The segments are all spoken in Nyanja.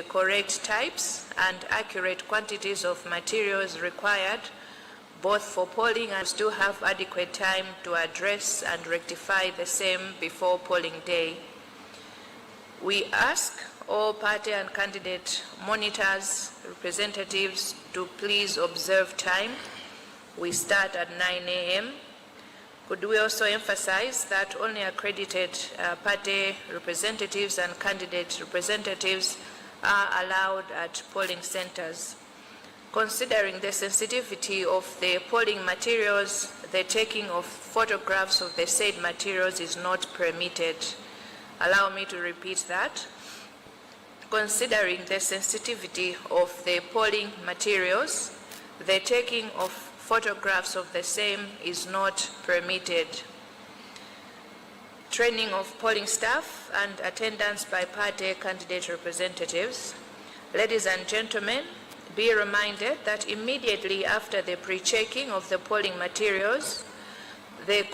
the correct types and accurate quantities of materials required both for polling and to have adequate time to address and rectify the same before polling day. We ask all party and candidate monitors, representatives to please observe time. We start at 9 a.m. Could we also emphasize that only accredited party representatives and candidate representatives are allowed at polling centers? Considering the sensitivity of the polling materials, the taking of photographs of the said materials is not permitted. Allow me to repeat that. Considering the sensitivity of the polling materials, the taking of photographs of the same is not permitted. Training of polling staff and attendance by party candidate representatives. Ladies and gentlemen, be reminded that immediately after the pre-checking of the polling materials, the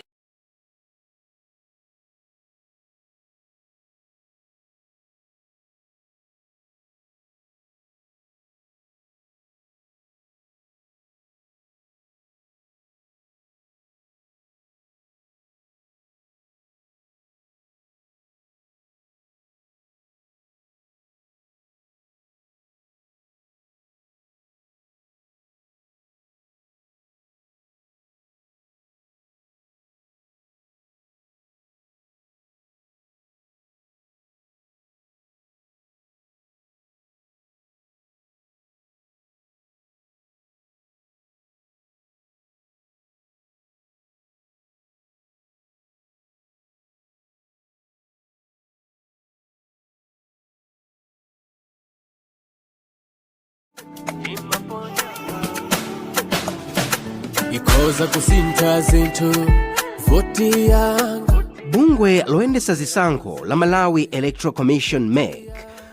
ikoza kusintha zinthu voti yanga. Bungwe loyendesa zisankho la Malawi Electoral Commission MEC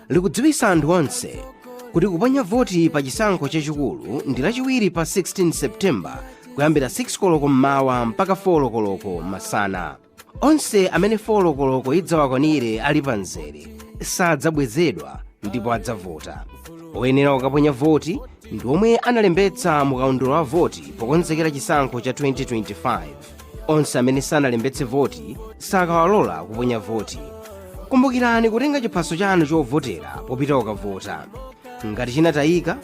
likudziwisa anthu onse kuti kuponya voti pa chisankho chachikulu ndi lachiwiri pa 16 Septemba kuyambira 6 koloko mmawa mpaka 4 koloko masana. Onse amene 4 koloko idzawakwanire ali pa mzere sadzabwezedwa ndipo adzavota. Oyenera kukaponya voti ndi omwe analembetsa mukaundula wa voti pokonzekera chisankho cha 2025. Onse amene sanalembetse voti sakawalola kuponya voti. Kumbukirani kutenga chiphaso chanu chovotera popita kukavota. Ngati chinatayika,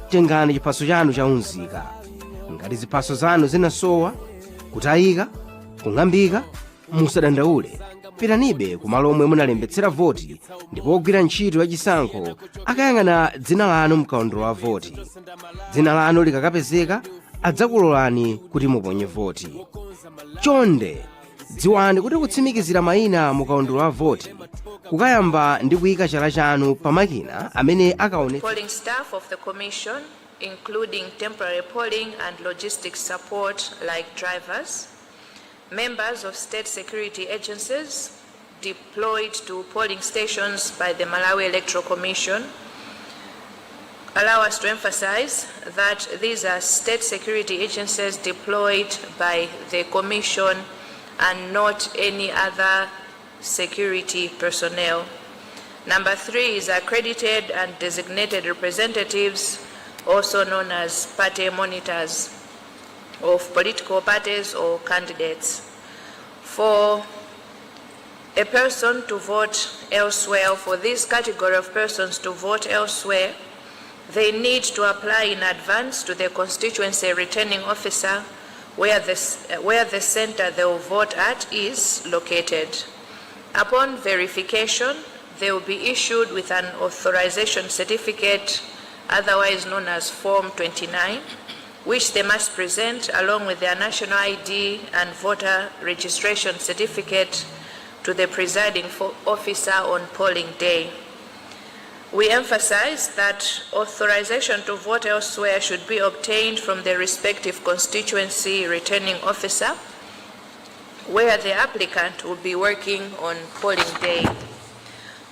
tengani chiphaso chanu chaunzika. Ngati ziphaso zanu zinasowa, kutayika, kung'ambika, musadandaule. Pitanibe kumalo omwe munalembetsera voti ndipo ogwira ntchito ya chisankho akayang'ana dzina lanu mkaundula wa voti. Dzina lanu likakapezeka adzakulolani kuti muponye voti. Chonde dziwani kuti kutsimikizira mayina mukaundula wa voti kukayamba ndi kuyika chala chanu pa makina amene akaonetsa. Polling staff of the commission, including temporary polling and logistics support like drivers, members of state security agencies deployed to polling stations by the Malawi Electoral Commission. Allow us to emphasize that these are state security agencies deployed by the Commission and not any other security personnel. Number 3 is accredited and designated representatives, also known as party monitors of political parties or candidates. For a person to vote elsewhere, for this category of persons to vote elsewhere, they need to apply in advance to the constituency returning officer where the center they will vote at is located. Upon verification, they will be issued with an authorization certificate, otherwise known as Form 29, which they must present along with their national ID and voter registration certificate to the presiding officer on polling day. We emphasize that authorization to vote elsewhere should be obtained from the respective constituency returning officer, where the applicant will be working on polling day.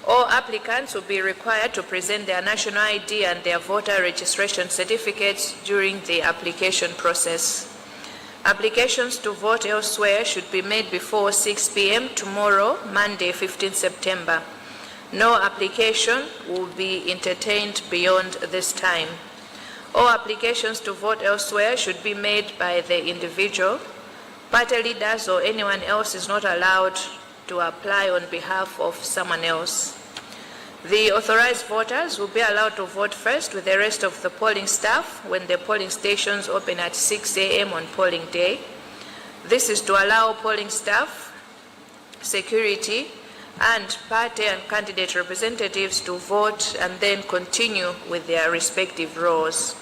All applicants will be required to present their national ID and their voter registration certificates during the application process. Applications to vote elsewhere should be made before 6 p.m. tomorrow, Monday, 15 September. No application will be entertained beyond this time. All applications to vote elsewhere should be made by the individual. Party leaders or anyone else is not allowed to apply on behalf of someone else. The authorized voters will be allowed to vote first with the rest of the polling staff when the polling stations open at 6 a.m. on polling day. This is to allow polling staff, security, and party and candidate representatives to vote and then continue with their respective roles.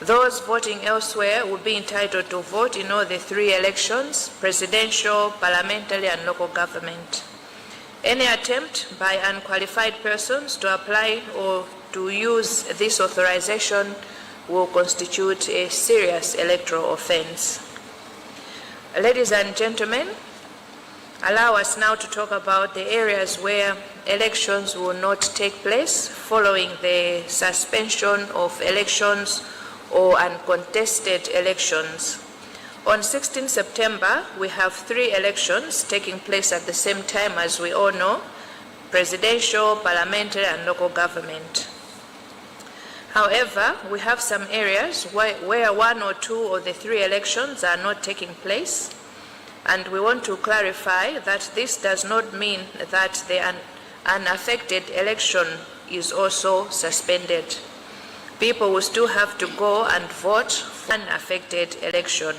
Those voting elsewhere will be entitled to vote in all the three elections: presidential, parliamentary, and local government. Any attempt by unqualified persons to apply or to use this authorization will constitute a serious electoral offense. Ladies and gentlemen, allow us now to talk about the areas where elections will not take place following the suspension of elections or uncontested elections. On 16 September, we have 3 elections taking place at the same time, as we all know: presidential, parliamentary, and local government. However, we have some areas where 1 or 2 of the 3 elections are not taking place, and we want to clarify that this does not mean that the unaffected election is also suspended. People will still have to go and vote for an unaffected election.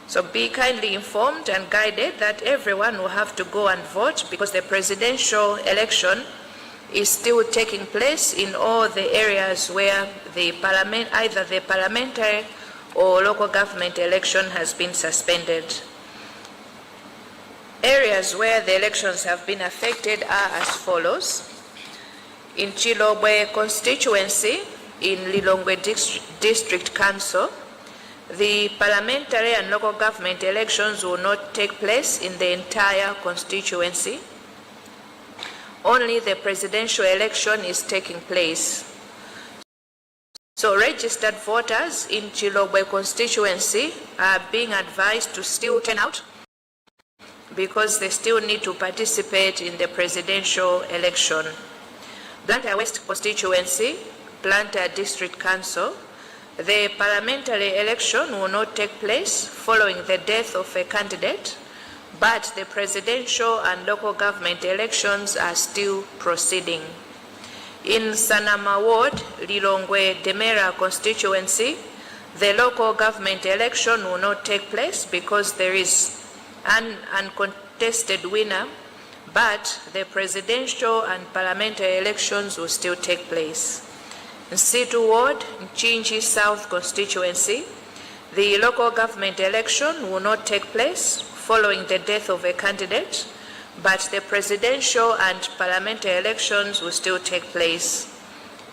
So be kindly informed and guided that everyone will have to go and vote, because the presidential election is still taking place in all the areas where either the parliamentary or local government election has been suspended. Areas where the elections have been affected are as follows. In Chilobwe constituency, in Lilongwe District Council, the parliamentary and local government elections will not take place in the entire constituency. Only the presidential election is taking place. So registered voters in Chilobwe constituency are being advised to still turn out, because they still need to participate in the presidential election. Luntha West constituency, Luntha District Council, the parliamentary election will not take place following the death of a candidate, but the presidential and local government elections are still proceeding. In Sanama Ward, Lilongwe Demera constituency, the local government election will not take place because there is an uncontested winner, but the presidential and parliamentary elections will still take place. In Situ Ward, Chinchi South constituency, the local government election will not take place following the death of a candidate, but the presidential and parliamentary elections will still take place.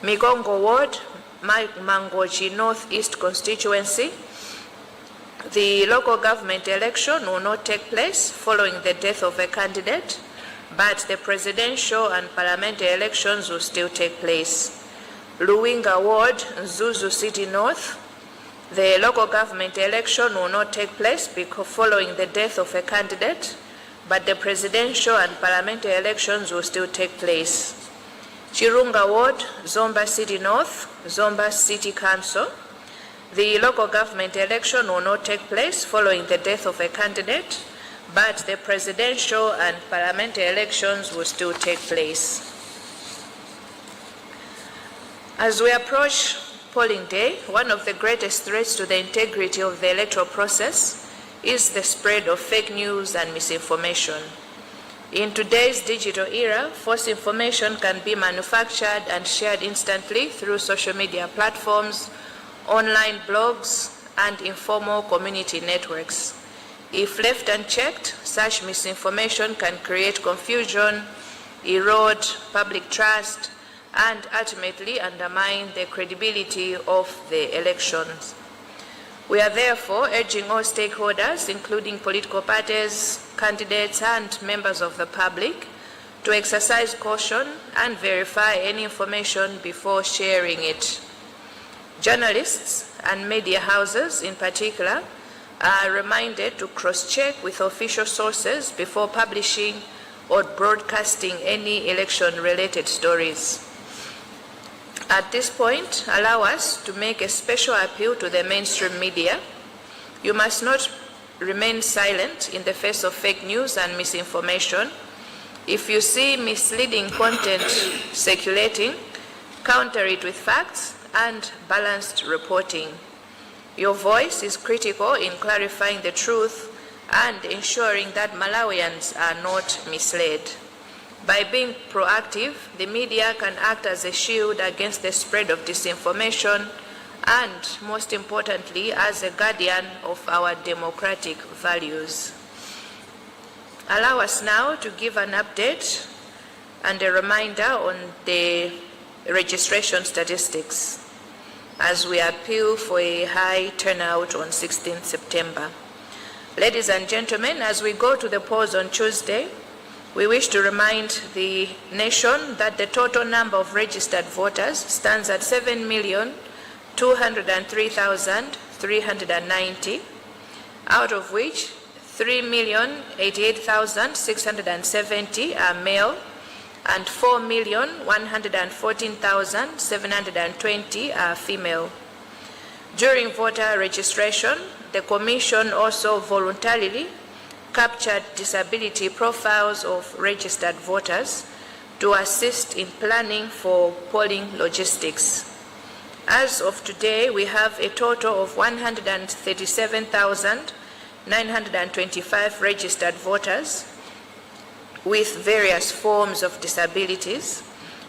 Migongo Ward, Mangochi North East constituency, the local government election will not take place following the death of a candidate, but the presidential and parliamentary elections will still take place. Luwinga Ward, Zuzu City North, the local government election will not take place following the death of a candidate, but the presidential and parliamentary elections will still take place. Chirunga Ward, Zomba City North, Zomba City Council, the local government election will not take place following the death of a candidate, but the presidential and parliamentary elections will still take place. As we approach polling day, one of the greatest threats to the integrity of the electoral process is the spread of fake news and misinformation. In today's digital era, false information can be manufactured and shared instantly through social media platforms, online blogs, and informal community networks. If left unchecked, such misinformation can create confusion, erode public trust, and ultimately undermine the credibility of the elections. We are therefore urging all stakeholders, including political parties, candidates, and members of the public, to exercise caution and verify any information before sharing it. Journalists and media houses in particular are reminded to cross-check with official sources before publishing or broadcasting any election-related stories. At this point, allow us to make a special appeal to the mainstream media. You must not remain silent in the face of fake news and misinformation. If you see misleading content circulating, counter it with facts and balanced reporting. Your voice is critical in clarifying the truth and ensuring that Malawians are not misled. By being proactive, the media can act as a shield against the spread of disinformation and, most importantly, as a guardian of our democratic values. Allow us now to give an update and a reminder on the registration statistics as we appeal for a high turnout on 16th September. Ladies and gentlemen, as we go to the polls on Tuesday, we wish to remind the nation that the total number of registered voters stands at 7,203,390, out of which 3,088,670 are male and 4,114,720 are female. During voter registration, the Commission also voluntarily captured disability profiles of registered voters to assist in planning for polling logistics. As of today, we have a total of 137,925 registered voters with various forms of disabilities,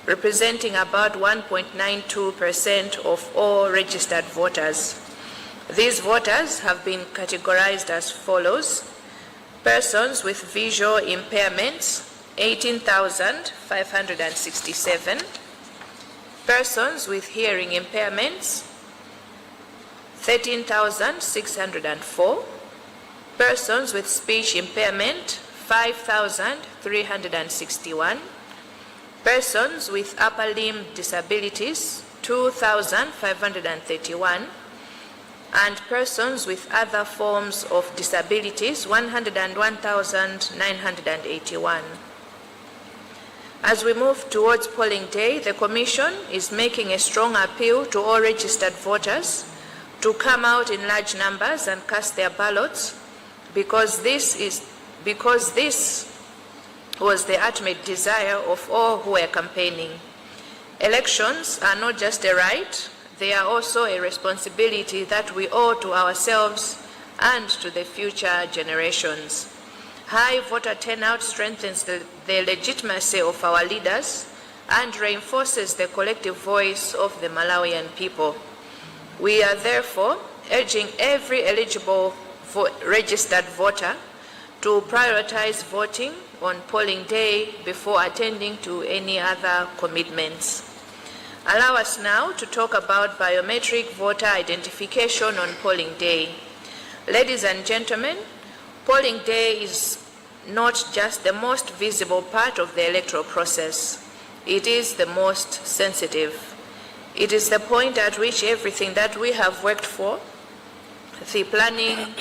representing about 1.92% of all registered voters. These voters have been categorized as follows: persons with visual impairments, 18,567. Persons with hearing impairments, 13,604. Persons with speech impairment, 5,361. Persons with upper limb disabilities, 2,531. And persons with other forms of disabilities, 101,981. As we move towards polling day, the Commission is making a strong appeal to all registered voters to come out in large numbers and cast their ballots, because this was the ultimate desire of all who were campaigning. Elections are not just a right, they are also a responsibility that we owe to ourselves and to the future generations. High voter turnout strengthens the legitimacy of our leaders and reinforces the collective voice of the Malawian people. We are therefore urging every eligible registered voter to prioritize voting on polling day before attending to any other commitments. Allow us now to talk about biometric voter identification on polling day. Ladies and gentlemen, polling day is not just the most visible part of the electoral process. It is the most sensitive. It is the point at which everything that we have worked for, the planning,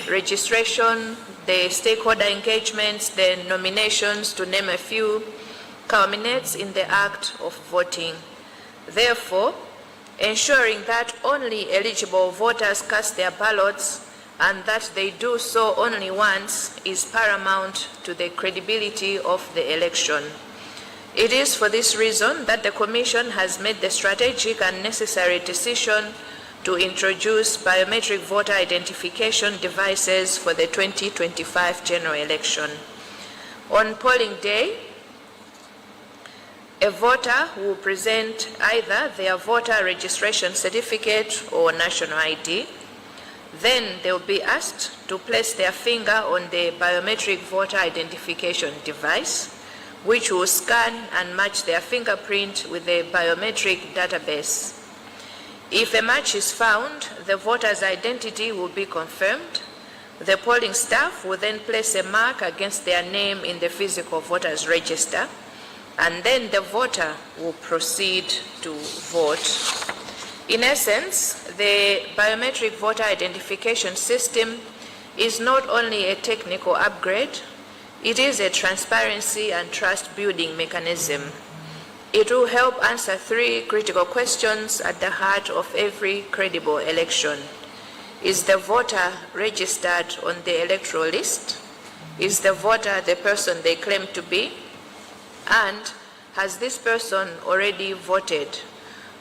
registration, the stakeholder engagements, the nominations, to name a few, culminates in the act of voting. Therefore, ensuring that only eligible voters cast their ballots and that they do so only once is paramount to the credibility of the election. It is for this reason that the Commission has made the strategic and necessary decision to introduce biometric voter identification devices for the 2025 general election. On polling day, a voter will present either their voter registration certificate or national ID. Then they will be asked to place their finger on the biometric voter identification device, which will scan and match their fingerprint with the biometric database. If a match is found, the voter's identity will be confirmed. The polling staff will then place a mark against their name in the physical voters register, and then the voter will proceed to vote. In essence, the biometric voter identification system is not only a technical upgrade, It is a transparency and trust-building mechanism. It will help answer 3 critical questions at the heart of every credible election. Is the voter registered on the electoral list? Is the voter the person they claim to be? And has this person already voted?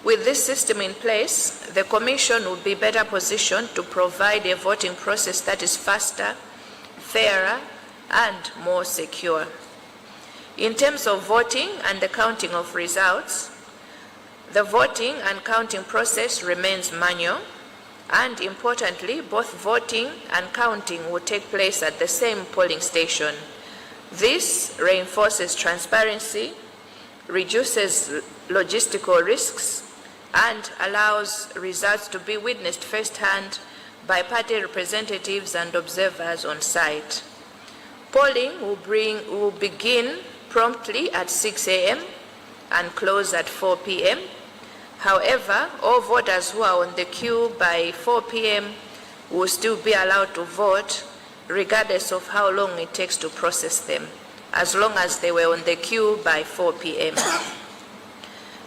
With this system in place, the Commission will be better positioned to provide a voting process that is faster, fairer, and more secure. In terms of voting and the counting of results, the voting and counting process remains manual, and importantly, both voting and counting will take place at the same polling station. This reinforces transparency, reduces logistical risks, and allows results to be witnessed firsthand by party representatives and observers on site. Polling will begin promptly at 6 a.m. and close at 4 p.m. However, all voters who are on the queue by 4 p.m. will still be allowed to vote, regardless of how long it takes to process them, as long as they were on the queue by 4 p.m.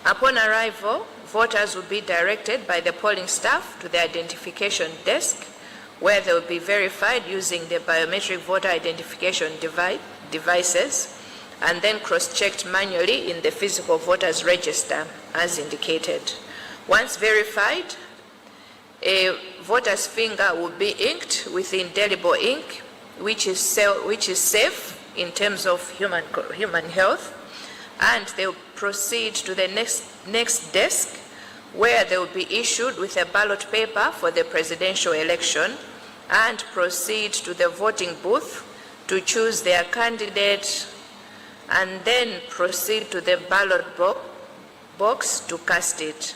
Upon arrival, voters will be directed by the polling staff to the identification desk, where they will be verified using the biometric voter identification devices, and then cross-checked manually in the physical voters register as indicated. Once verified, a voter's finger will be inked with indelible ink, which is safe in terms of human health, and they will proceed to the next desk, where they will be issued with a ballot paper for the presidential election, and proceed to the voting booth to choose their candidate, and then proceed to the ballot box to cast it.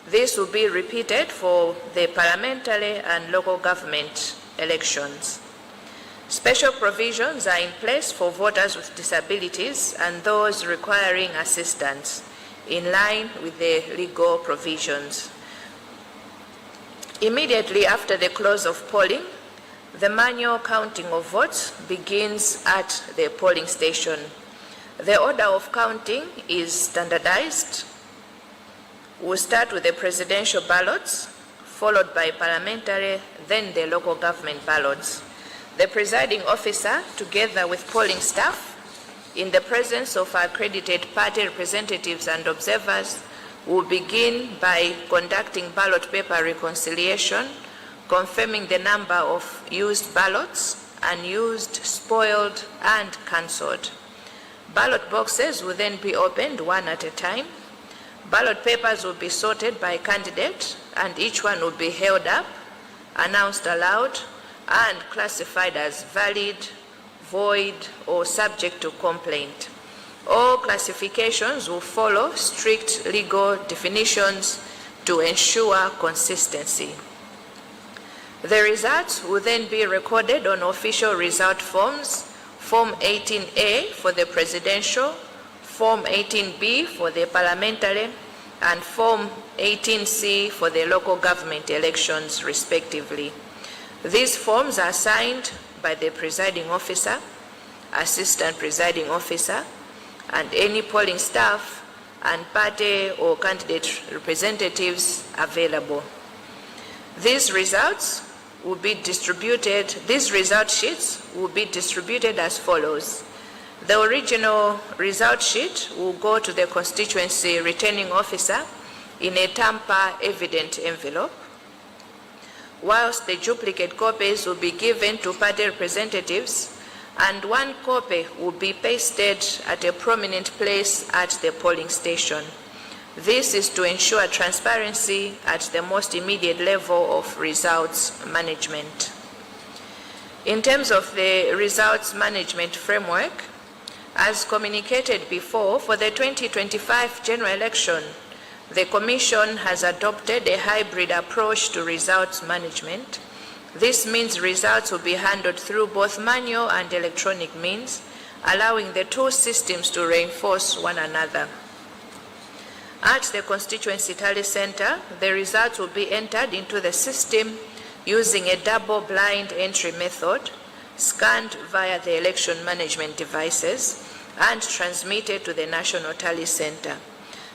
This will be repeated for the parliamentary and local government elections. Special provisions are in place for voters with disabilities and those requiring assistance, in line with the legal provisions. Immediately after the close of polling, the manual counting of votes begins at the polling station. The order of counting is standardized. We'll start with the presidential ballots, followed by parliamentary, then the local government ballots. The presiding officer, together with polling staff, in the presence of accredited party representatives and observers, will begin by conducting ballot paper reconciliation, confirming the number of used ballots, unused, spoiled, and cancelled. Ballot boxes will then be opened one at a time. Ballot papers will be sorted by candidate, and each one will be held up, announced aloud, and classified as valid, void, or subject to complaint. All classifications will follow strict legal definitions to ensure consistency. The results will then be recorded on official result forms, Form 18A for the presidential, Form 18B for the parliamentary, and Form 18C for the local government elections, respectively. These forms are signed by the presiding officer, assistant presiding officer, and any polling staff and party or candidate representatives available. These results will be distributed, these result sheets will be distributed as follows. The original result sheet will go to the constituency returning officer in a tamper-evident envelope, whilst the duplicate copies will be given to party representatives, and one copy will be pasted at a prominent place at the polling station. This is to ensure transparency at the most immediate level of results management. In terms of the results management framework, as communicated before, for the 2025 general election, the Commission has adopted a hybrid approach to results management. This means results will be handled through both manual and electronic means, allowing the two systems to reinforce one another. At the constituency tally center, the results will be entered into the system using a double-blind entry method, scanned via the election management devices, and transmitted to the National Tally Center.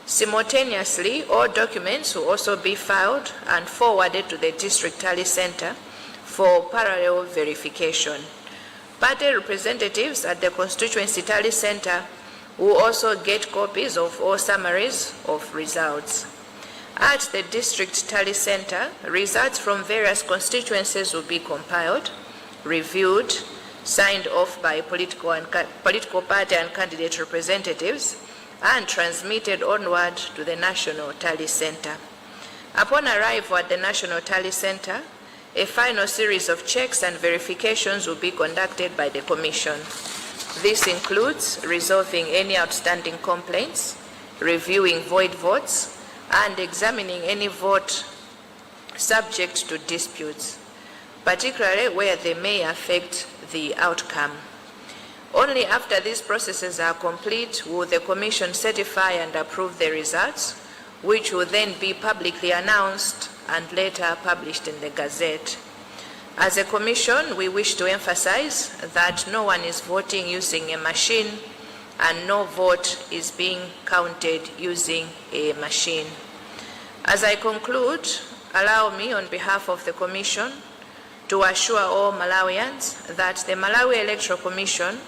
Simultaneously, all documents will also be filed and forwarded to the District Tally Center for parallel verification. Party representatives at the Constituency Tally Center will also get copies of all summaries of results. At the District Tally Center, results from various constituencies will be compiled, reviewed, signed off by political party and candidate representatives, and transmitted onward to the National Tally Center. Upon arrival at the National Tally Center, a final series of checks and verifications will be conducted by the Commission. This includes resolving any outstanding complaints, reviewing void votes, and examining any vote subject to disputes, particularly where they may affect the outcome. Only after these processes are complete will the Commission certify and approve the results, which will then be publicly announced and later published in the Gazette. As a Commission, we wish to emphasize that no one is voting using a machine and no vote is being counted using a machine. As I conclude, allow me on behalf of the Commission to assure all Malawians that the Malawi Electoral Commission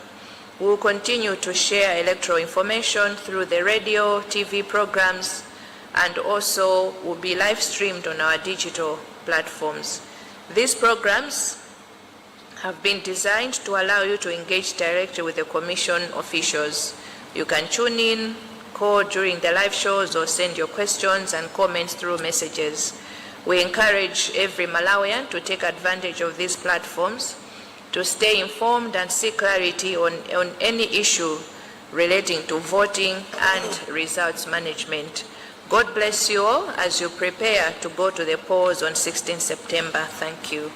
will continue to share electoral information through the radio, TV programs, and also will be live streamed on our digital platforms. These programs have been designed to allow you to engage directly with the Commission officials. You can tune in, call during the live shows, or send your questions and comments through messages. We encourage every Malawian to take advantage of these platforms to stay informed and seek clarity on any issue relating to voting and results management. God bless you all as you prepare to go to the polls on 16 September. Thank you.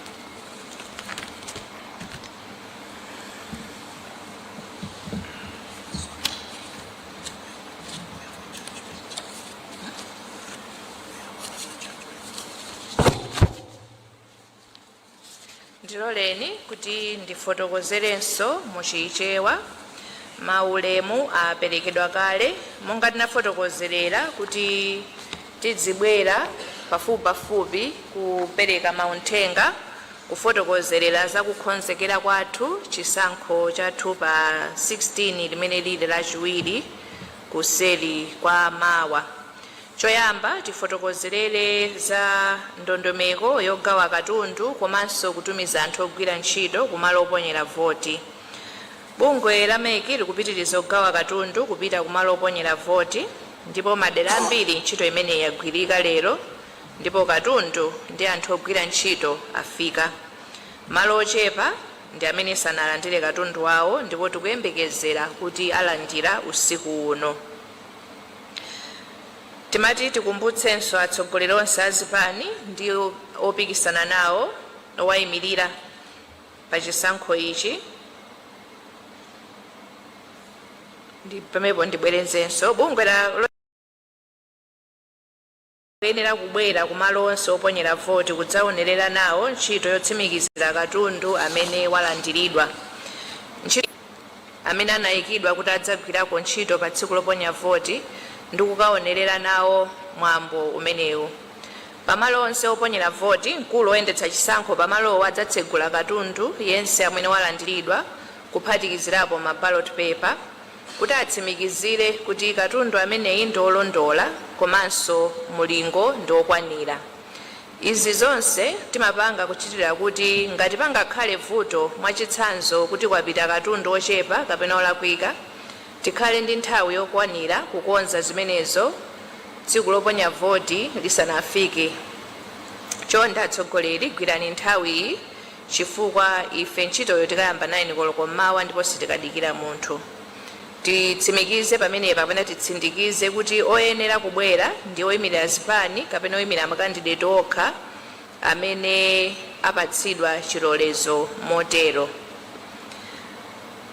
Ndiloleni kuti ndifotokozerenso muchichewa maulemu aperekedwa kale monga tinafotokozerera kuti tizibwera pafupi kupereka mauthenga kufotokozerera za kukonzekera kwathu chisankho chathu pa 16 limene lili lachiwiri kuseri kwa mawa. Choyamba tifotokozerere za ndondomeko yogawa katundu komanso kutumiza anthu ogwira ntchito kumalo oponyera voti. Bungwe la MEC likupitiriza kugawa katundu kupita kumalo oponyera voti, ndipo madera ambiri ntchito imene yagwirika lero, ndipo katundu ndi anthu ogwira ntchito afika. Malo ochepa ndi amene sanalandire katundu wawo, ndipo tikuyembekezera kuti alandira usiku uno. Timati tikumbutsenso atsogoleri onse azipani ndi opikisana nawo owayimirira pa chisankho ichi. Ndipemepo ndibwerenzenso bungwe loyenera kubwera kumalo onse oponyera voti kudzaonerera nawo ntchito yotsimikizira katundu amene walandiridwa. Ntchito amene anayikidwa kuti adzagwirako ntchito pa tsiku loponya voti ndi kukaonerera nawo mwambo umenewu. Pamalo onse oponyera voti, mkulu oyendetsa chisankho pamalowo adzatsegula katundu yense amene walandiridwa kuphatikizirapo ma ballot paper kuti atsimikizire kuti katundu ameneyi ndi olondola komanso mulingo ndi okwanira. Izi zonse timapanga kuchitira kuti ngati pangakhale vuto mwachitsanzo kuti kwapita katundu ochepa kapena olakwika, tikhale ndi nthawi yokwanira kukonza zimenezo tsiku loponya voti lisanafike. Chonde atsogoleri gwirani nthawi iyi chifukwa ife ntchitoyo tikayamba 9 koloko mmawa ndipo sitikadikira munthu. Titsimikize pamenepa kapena titsindikize kuti oyenera kubwera ndi oyimirira zipani kapena oyimirira makandideti okha amene apatsidwa chilolezo motero.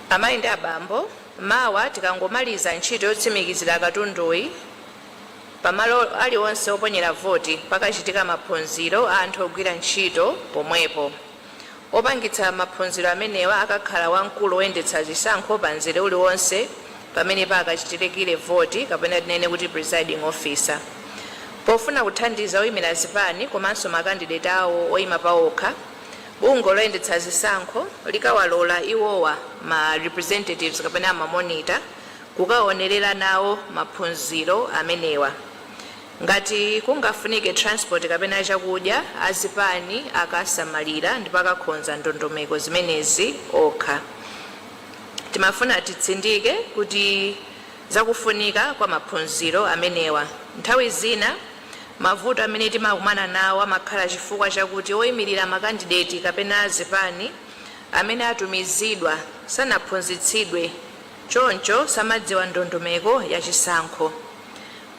Amayi ndi abambo, mawa tikangomaliza ntchito yotsimikizira katunduyi pamalo aliwonse oponyera voti pakachitika maphunziro a anthu ogwira ntchito pomwepo. opangitsa maphunziro amenewa akakhala wamkulu woyendetsa zisankho pa mzere uliwonse pamene pakachitikire voti kapena tinene kuti presiding officer. Pofuna kuthandiza oyimira zipani komanso makandidate awo oyima pawokha, bungwe loyendetsa zisankho likawalola iwowa ma representatives kapena ma monitor kukaonerera nawo maphunziro amenewa. Ngati kungafunike transport kapena chakudya, azipani akasamalira ndipo akakhonza ndondomeko zimenezi okha. Timafuna titsindike kuti zakufunika kwa maphunziro amenewa. Nthawi zina mavuto amene timakumana nawo amakhala chifukwa chakuti oyimirira makandidate kapena azipani amene atumizidwa sanaphunzitsidwe choncho samadziwa ndondomeko ya chisankho.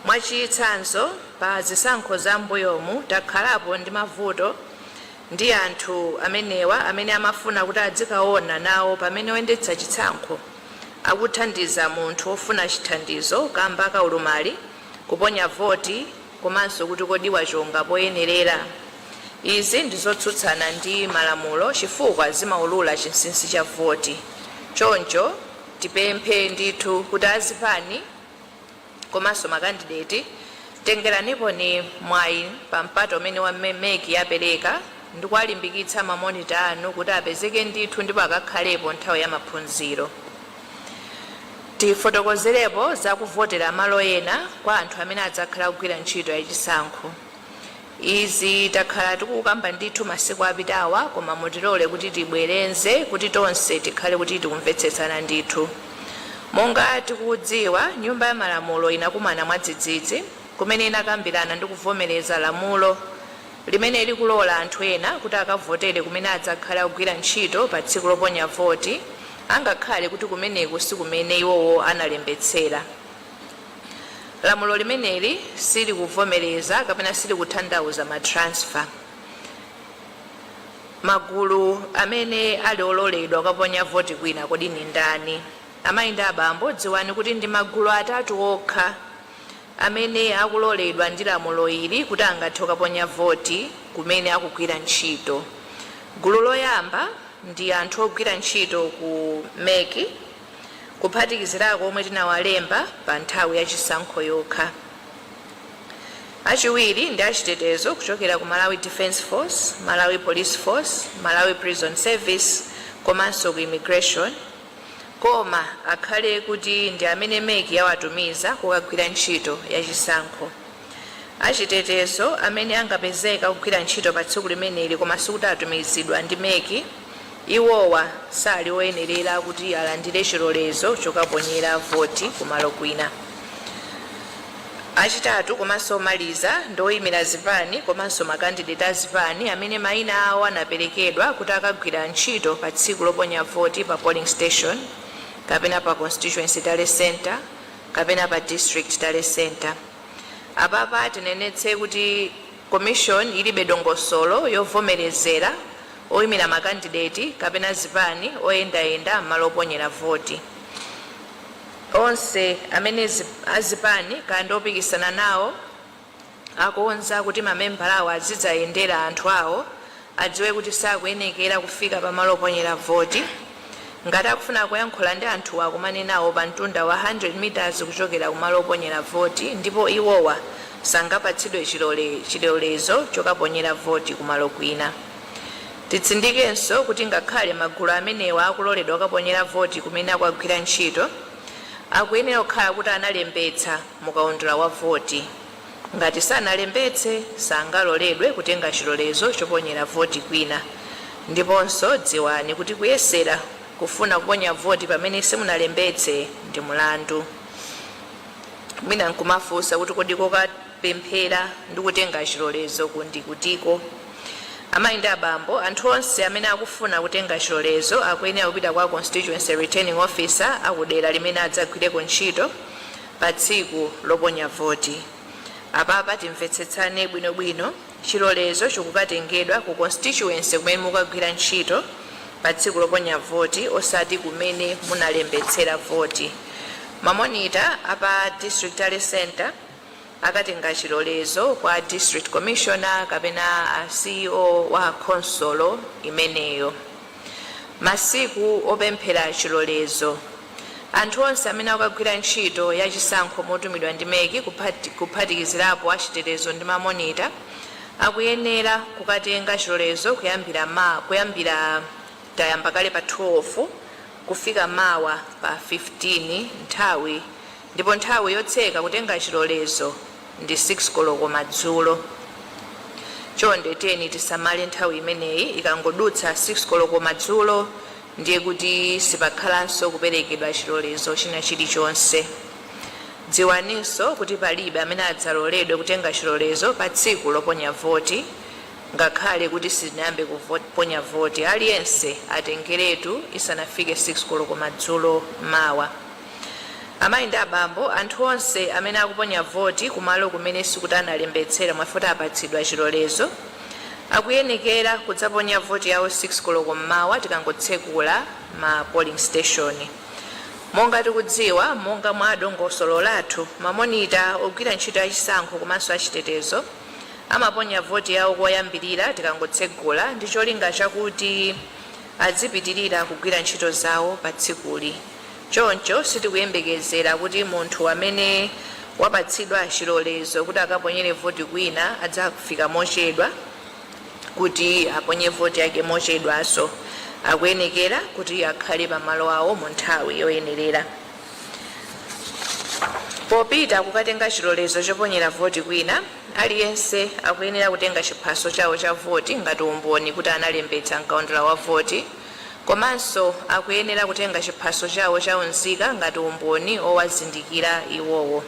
Mwachitsanzo pa zisankho za mbuyomu takhalapo ndi mavuto ndi anthu amenewa amene amafuna kuti adzikaona nawo pamene oyendetsa chisankho akuthandiza munthu ofuna chithandizo kamba kaulumali kuponya voti komanso kuti kodi wachonga poyenerera. Izi ndizotsutsana ndi malamulo chifukwa zimaulula chinsinsi cha voti. Choncho tipemphe ndithu kuti azipani komanso makandidate tengeranipo ni mwayi pa mpato umene wa MEC yapereka ndi kuwalimbikitsa mamonita anu kuti apezeke ndithu ndipo akakhalepo nthawi ya maphunziro. Tifotokozerepo za kuvotera malo ena kwa anthu amene adzakhala kugwira ntchito ya chisankho. Izi takhala tikukamba ndithu masiku apitawa koma mutilole kuti tibwerenze kuti tonse tikhale kuti tikumvetsetsana ndithu. Monga tikudziwa, nyumba ya malamulo inakumana mwadzidzidzi kumene inakambirana ndi kuvomereza lamulo limene likulola anthu ena kuti akavotere kumene adzakhala kugwira ntchito pa tsiku loponya voti, angakhale kuti kumeneku si kumene iwowo analembetsera. Lamulo limeneli sili kuvomereza kapena sili kutanthauza matransfer. Magulu amene ali ololedwa kuponya voti kwina kodi ni ndani? Amayi ndi abambo, dziwani kuti ndi magulu atatu okha amene akuloledwa ndi lamulo ili kuti angathe kuponya voti kumene akugwira ntchito. Gulu loyamba ndi anthu ogwira ntchito ku MEC kuphatikizirako omwe tinawalemba pa nthawi ya chisankho yokha. Achiwiri ndi achitetezo kuchokera ku Malawi Defence Force, Malawi Police Force, Malawi Prison Service komanso ku immigration, koma akhale kuti ndi amene MEC yawatumiza kukagwira ntchito ya chisankho. Achitetezo amene angapezeka kugwira ntchito pa tsiku limeneli koma sikuti atumizidwa ndi MEC, iwowa sali oyenerera kuti alandire chilolezo chokaponyera voti kumalo kwina. Achitatu komanso omaliza ndi oyimira zipani komanso makandidate azipani amene mayina awo anaperekedwa kuti akagwira ntchito pa tsiku loponya voti pa polling station kapena pa constituency tale center kapena pa district tale center. Apapa tinenetse kuti commission ilibe dongosolo yovomerezera oyimira makandidate kapena zipani oyendayenda m'malo oponyera voti. Onse amene azipani kandi opikisana nawo akuonza kuti mamembala awo azidzayendera anthu awo adziwe kuti sakuyenekera kufika pa malo oponyera voti. Ngati akufuna kuyankhula ndi anthu akumane nawo pa mtunda wa 100 meters kuchokera kumalo oponyera voti, ndipo iwowa sangapatsidwe chilolezo chokaponyera voti kumalo kwina. Titsindikenso kuti ngakhale magulu amenewa akuloledwa kukaponyera voti kumene akugwira ntchito, akuyenera kukhala kuti analembetsa mukaundula wa voti. Ngati sanalembetse sangaloledwe kutenga chilolezo choponyera voti kwina. Ndiponso dziwani kuti kuyesera kufuna kuponya voti pamene simunalembetse ndi mulandu. Mwina nkumafunsa kuti kodi kokapemphera ndi kutenga chilolezo kundikutiko. Amayi ndi abambo, anthu onse amene akufuna kutenga chilolezo akuyenera kupita kwa constituency returning officer akudera limene adzagwireko ntchito pa tsiku loponya voti. Apapa timvetsetsane bwinobwino, chilolezo chikukatengedwa ku constituency kumene mukagwira ntchito pa tsiku loponya voti osati kumene munalembetsera voti. Mamonita apa district tale center akatenga chilolezo kwa district commissioner kapena CEO wa konsolo imeneyo. Masiku opemphera chilolezo. Anthu onse amene akagwira ntchito ya chisankho motumidwa ndi meki kuphatikizirapo achitetezo ndi mamonita akuyenera kukatenga chilolezo kuyambira tayamba kale pa 12 kufika mawa pa 15 nthawi, ndipo nthawi yotseka kutenga chilolezo ndi 6 koloko madzulo. Chonde teni tisamale nthawi imeneyi, ikangodutsa 6 koloko madzulo ndiye kuti sipakhalanso kuperekedwa chilolezo china chilichonse. Dziwaninso kuti palibe amene adzaloledwe kutenga chilolezo pa tsiku loponya voti, ngakhale kuti sitinayambe kuponya voti. Aliyense atengeretu isanafike 6 koloko madzulo mawa. Amayi ndi abambo, anthu onse amene akuponya voti kumalo kumene sikuti analembetsera mwafuta apatsidwa chilolezo akuyenekera kudzaponya voti yawo 6 koloko mmawa tikangotsekula ma polling station. Monga tikudziwa, monga mwa dongosolo lathu, mamonita ogwira ntchito ya chisankho komanso achitetezo amaponya voti yawo koyambirira tikangotsekula ndi cholinga chakuti adzipitirira kugwira ntchito zawo pa tsikuli. Choncho sitikuyembekezera kuti munthu amene wapatsidwa chilolezo kuti akaponyere voti kwina adzafika mochedwa kuti aponye voti yake mochedwaso. Akuyenekera kuti akhale pamalo awo mu nthawi yoyenerera. Popita kukatenga chilolezo choponyera voti kwina, aliyense akuyenera kutenga chiphaso chawo cha voti ngati umboni kuti analembetsa mkaundula wa voti, komanso akuyenera kutenga chiphaso chawo cha unzika ngati umboni owazindikira iwowo.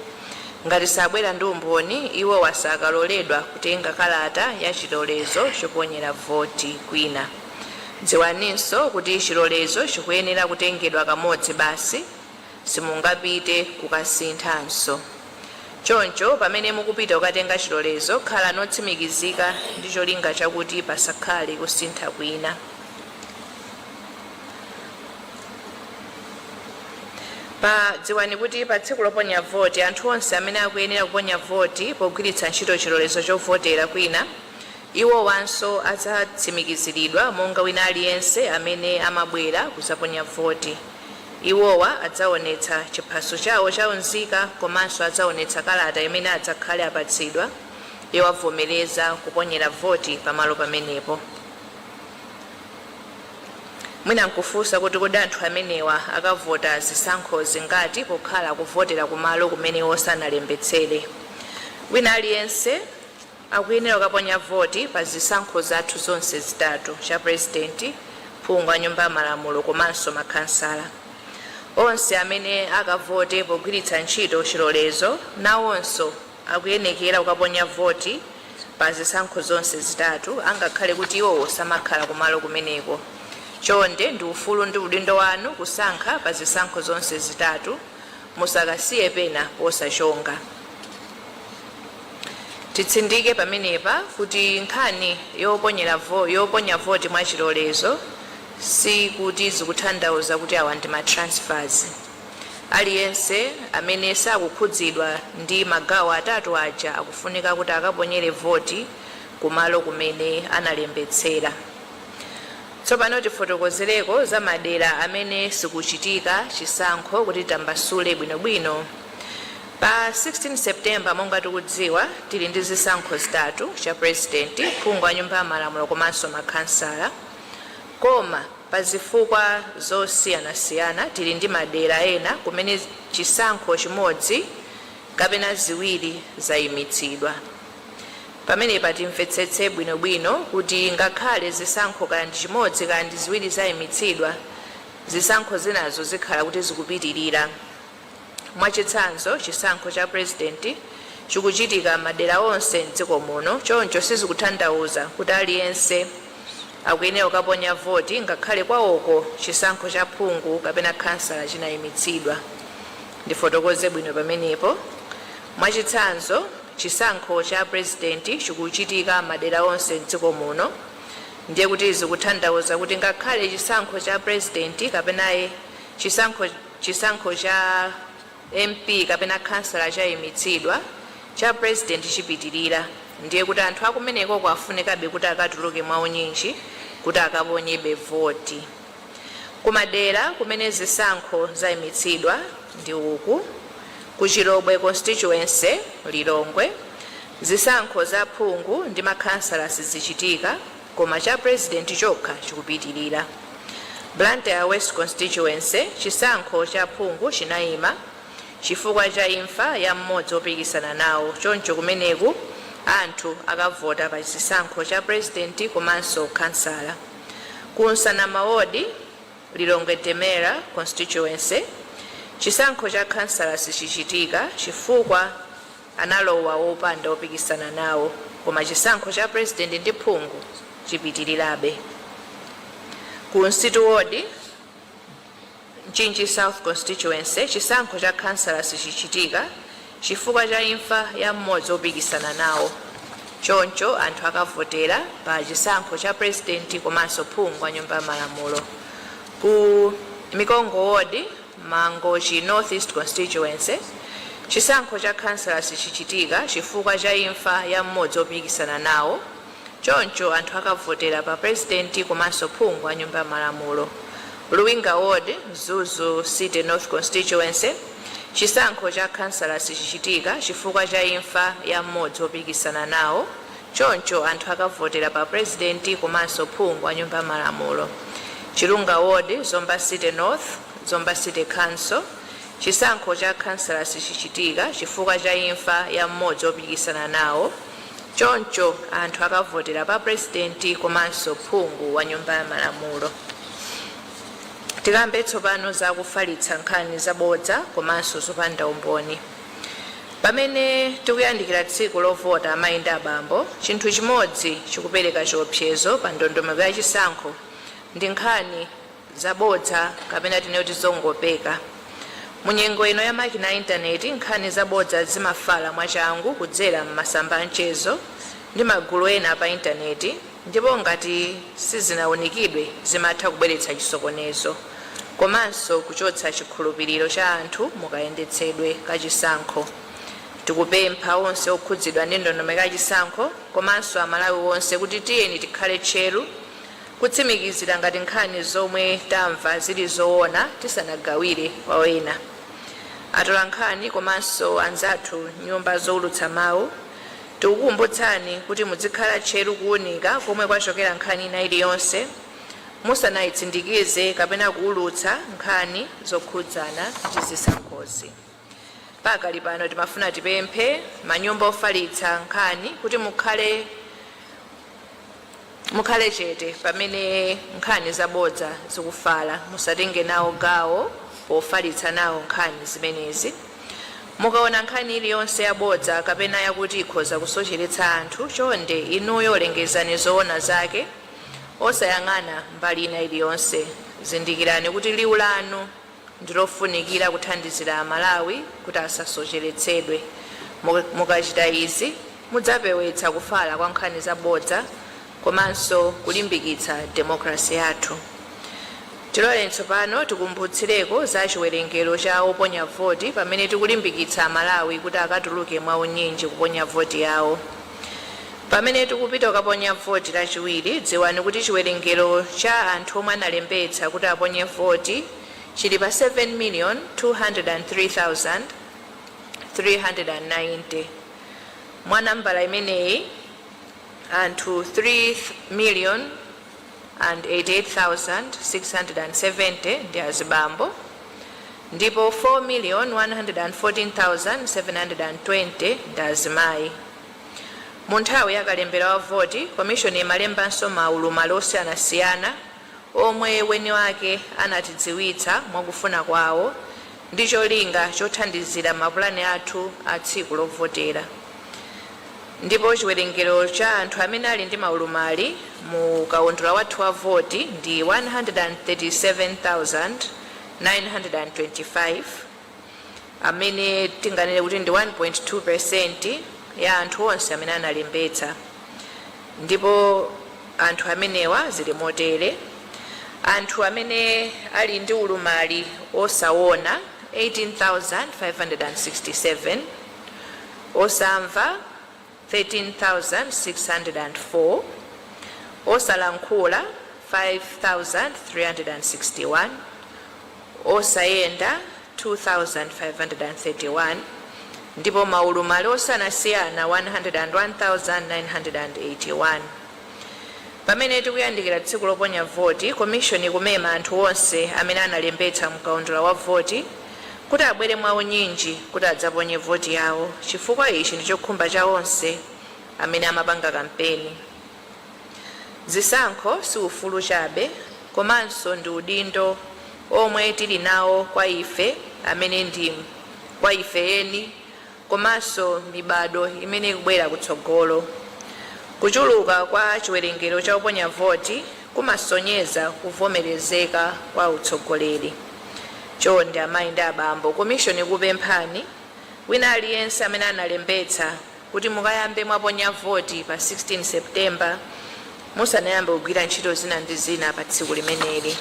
Ngati sabwera ndi umboni, iwowa sakaloledwa kutenga kalata ya chilolezo choponyera voti kwina. Dziwaninso kuti chilolezo chikuyenera kutengedwa kamodzi basi, simungapite kukasinthanso. Choncho pamene mukupita kukatenga chilolezo, khala notsimikizika ndi cholinga chakuti pasakhale kusintha kwina. Dziwani kuti pa tsiku loponya voti, anthu onse amene akuyenera kuponya voti pogwiritsa ntchito chilolezo chovotera kwina, iwo wanso adzatsimikiziridwa monga wina aliyense amene amabwera kuzaponya voti. Iwowa adzaonetsa chiphaso chawo cha unzika komanso adzaonetsa kalata imene adzakhale apatsidwa yowavomereza kuponyera voti pamalo pamenepo. Mwina nkufunsa kuti kodi anthu amenewa akavota zisankho zingati pokhala kuvotera kumalo kumene osanalembetsere. Wina aliyense akuyenera kukaponya voti pa zisankho zathu zonse zitatu, cha president, phungu wa nyumba ya malamulo komanso makhansala. Onse amene akavote pogwiritsa ntchito chilolezo nawonso akuyenekera kukaponya voti pa zisankho zonse zitatu, angakhale kuti iwo samakhala kumalo kumeneko. Chonde ndi ufulu ndi udindo wanu kusankha pa zisankho zonse zitatu, musakasiye pena posachonga. Titsindike pamenepa kuti nkhani yoponya voti mwa chilolezo si kuti zikutanthauza kuti awa ndi matransfers. Aliyense amene sakukhudzidwa ndi magawo atatu aja akufunika kuti akaponyere voti kumalo kumene analembetsera. Tsopano tifotokozereko za madera amene sikuchitika chisankho kuti tambasule bwinobwino. Pa 16 September monga tikudziwa tili ndi zisankho zitatu, cha president, phungu wa nyumba ya malamulo komanso makhansala. Koma pa zifukwa zosiyanasiyana tili ndi madera ena kumene chisankho chimodzi kapena ziwiri zayimitsidwa. Pamene patimvetsetse bwinobwino kuti ngakhale zisankho kandi chimodzi kandi ziwiri zayimitsidwa, zisankho zinazo zikhala kuti zikupitirira. Mwachitsanzo, chisankho cha president chikuchitika madera onse mdziko muno, choncho sizikutanthauza kuti aliyense akuyenera kukaponya voti ngakhale kwawoko chisankho cha phungu kapena khansala chinayimitsidwa. Ndifotokoze bwino pamenepo. Mwachitsanzo, chisankho cha president chikuchitika madera onse mdziko muno, ndiye kuti zikutanthauza kuti ngakhale chisankho cha president kapena chisankho cha MP kapena khansala chayimitsidwa, cha president chipitirira, ndiye kuti anthu akumeneko kwafunikabe kuti akatuluke mwaunyinji kuti akaponyebe voti. Kumadera kumene zisankho zayimitsidwa ndi uku: ku Chirobwe constituency Lilongwe, zisankho za phungu ndi makhansalasi zichitika koma cha president chokha chikupitirira. Blantyre West constituency, chisankho cha phungu chinayima chifukwa cha imfa ya mmodzi opikisana nawo, choncho kumeneku anthu akavota pa chisankho cha president komanso kansala. Ku Nsanama ward Lilongwe Demera constituency, chisankho cha kansala sichichitika chifukwa analowa wopanda opikisana nawo, koma chisankho cha president ndi phungu chipitirirabe. Ku Nsitu ward Mchinji South constituency, chisankho cha kansala sichichitika chifukwa cha imfa ya mmodzi opikisana nawo, choncho anthu akavotera pa chisankho cha president komanso phungu a nyumba ya malamulo. Ku Mikongo ward Mangochi North East constituency, chisankho cha kansala sichichitika chifukwa cha imfa ya mmodzi opikisana nawo, choncho anthu akavotera pa president komanso phungu a nyumba ya malamulo. Luwinga ward Zuzu City North constituency, chisankho cha kansala sichichitika chifukwa cha imfa ya mmodzi opikisana nawo, choncho anthu akavotera pa president komanso phungu a nyumba ya malamulo. Chilunga ward Zomba City North Zomba City Council, chisankho cha kansala sichichitika chifukwa cha imfa ya mmodzi opikisana nawo, choncho anthu akavotera pa president komanso phungu wa nyumba ya malamulo. Tikambe tsopano za kufalitsa nkhani zabodza komanso zopanda umboni. Pamene tikuyandikira tsiku lovota amayi abambo, chinthu chimodzi chikupereka chiopsezo pa ndondomeko ya chisankho ndi nkhani zabodza kapena tinoti zongopeka. Munyengo ino ya makina intaneti, nkhani zabodza zimafala mwachangu kudzera m'masamba amchezo ndi magulu ena pa intaneti, ndipo ngati sizinawunikidwe zimatha kubweretsa chisokonezo komanso kuchotsa chikhulupiriro cha anthu mukayendetsedwe ka chisankho. Tikupempha onse okhudzidwa ndi ndondomeko ya chisankho komanso amalawi onse kuti tiyeni tikhale tcheru kutsimikizira ngati nkhani zomwe tamva zili zoona tisanagawire kwa ena. Atola nkhani komanso anzathu nyumba zowulutsa mawu, tikukumbutsani kuti muzikhala tcheru kuwunika komwe kwachokera nkhani ina iliyonse musanayitsindikize kapena kuwulutsa nkhani zokhudzana ndi zisankhozi. Pakali pano timafuna tipemphe manyumba ofalitsa nkhani kuti mukhale chete pamene nkhani zabodza zikufala, musatenge nawo gawo pofalitsa nawo nkhani zimenezi. Mukaona nkhani iliyonse yabodza kapena yakuti ikhoza kusocheretsa anthu, chonde inuyo lengezani zoona zake osayang'ana mbali ina iliyonse. Zindikirani kuti liwu lanu ndilofunikira kuthandizira amalawi kuti asasocheretsedwe. Mukachita izi mudzapewetsa kufala kwa nkhani zabodza komanso kulimbikitsa demokrasi yathu. Tilole tsopano tikumbutsireko za chiwerengero cha oponya voti pamene tikulimbikitsa amalawi kuti akatuluke mwaunyinji kuponya voti yawo. Pamene tikupita kukaponya voti lachiwiri, dziwani kuti chiwerengero cha anthu omwe analembetsa kuti aponye voti chili pa 7,203,390. Mwa nambala imeneyi anthu 3,088,670 ndi azibambo, ndipo 4,114,720 ndi azimayi. Mu nthawi yakalembera wa voti, komishoni imalembanso maulumali osiyanasiyana omwe weni wake anatidziwitsa mwakufuna kwawo ndi cholinga chothandizira mapulani athu a tsiku lovotera. Ndipo chiwerengero cha anthu amene ali ndi maulumali mu kaundula wathu wa voti ndi 137,925, amene tinganene kuti ndi 1.2% ya anthu onse amene analembetsa. Ndipo anthu amenewa zili motere: anthu amene ali ndi ulumali osaona 18,567, osamva 13,604, osalankhula 5,361, osayenda 2,531, ndipo maulumali osanasiyana 101,981. pamene tikuyandikira tsiku loponya voti, komishoni ikumema anthu onse amene analembetsa mkaundula wa voti kuti abwere mwawo nyinji kuti adzaponye voti yawo, chifukwa ichi ndi chokhumba cha onse amene amapanga kampeni. zisankho si ufulu chabe, komanso ndi udindo omwe tili nawo kwa ife amene ndimu, kwa ife eni, komanso mibado imene ikubwera kutsogolo. kuchuluka kwa chiwerengero cha oponya voti kumasonyeza kuvomerezeka kwa utsogoleri. chonde amayi ndi abambo, komishoni ikupemphani wina aliyense amene analembetsa kuti mukayambe mwaponya voti pa 16 Septemba musanayambe kugwira ntchito zina ndi zina pa tsiku limeneli.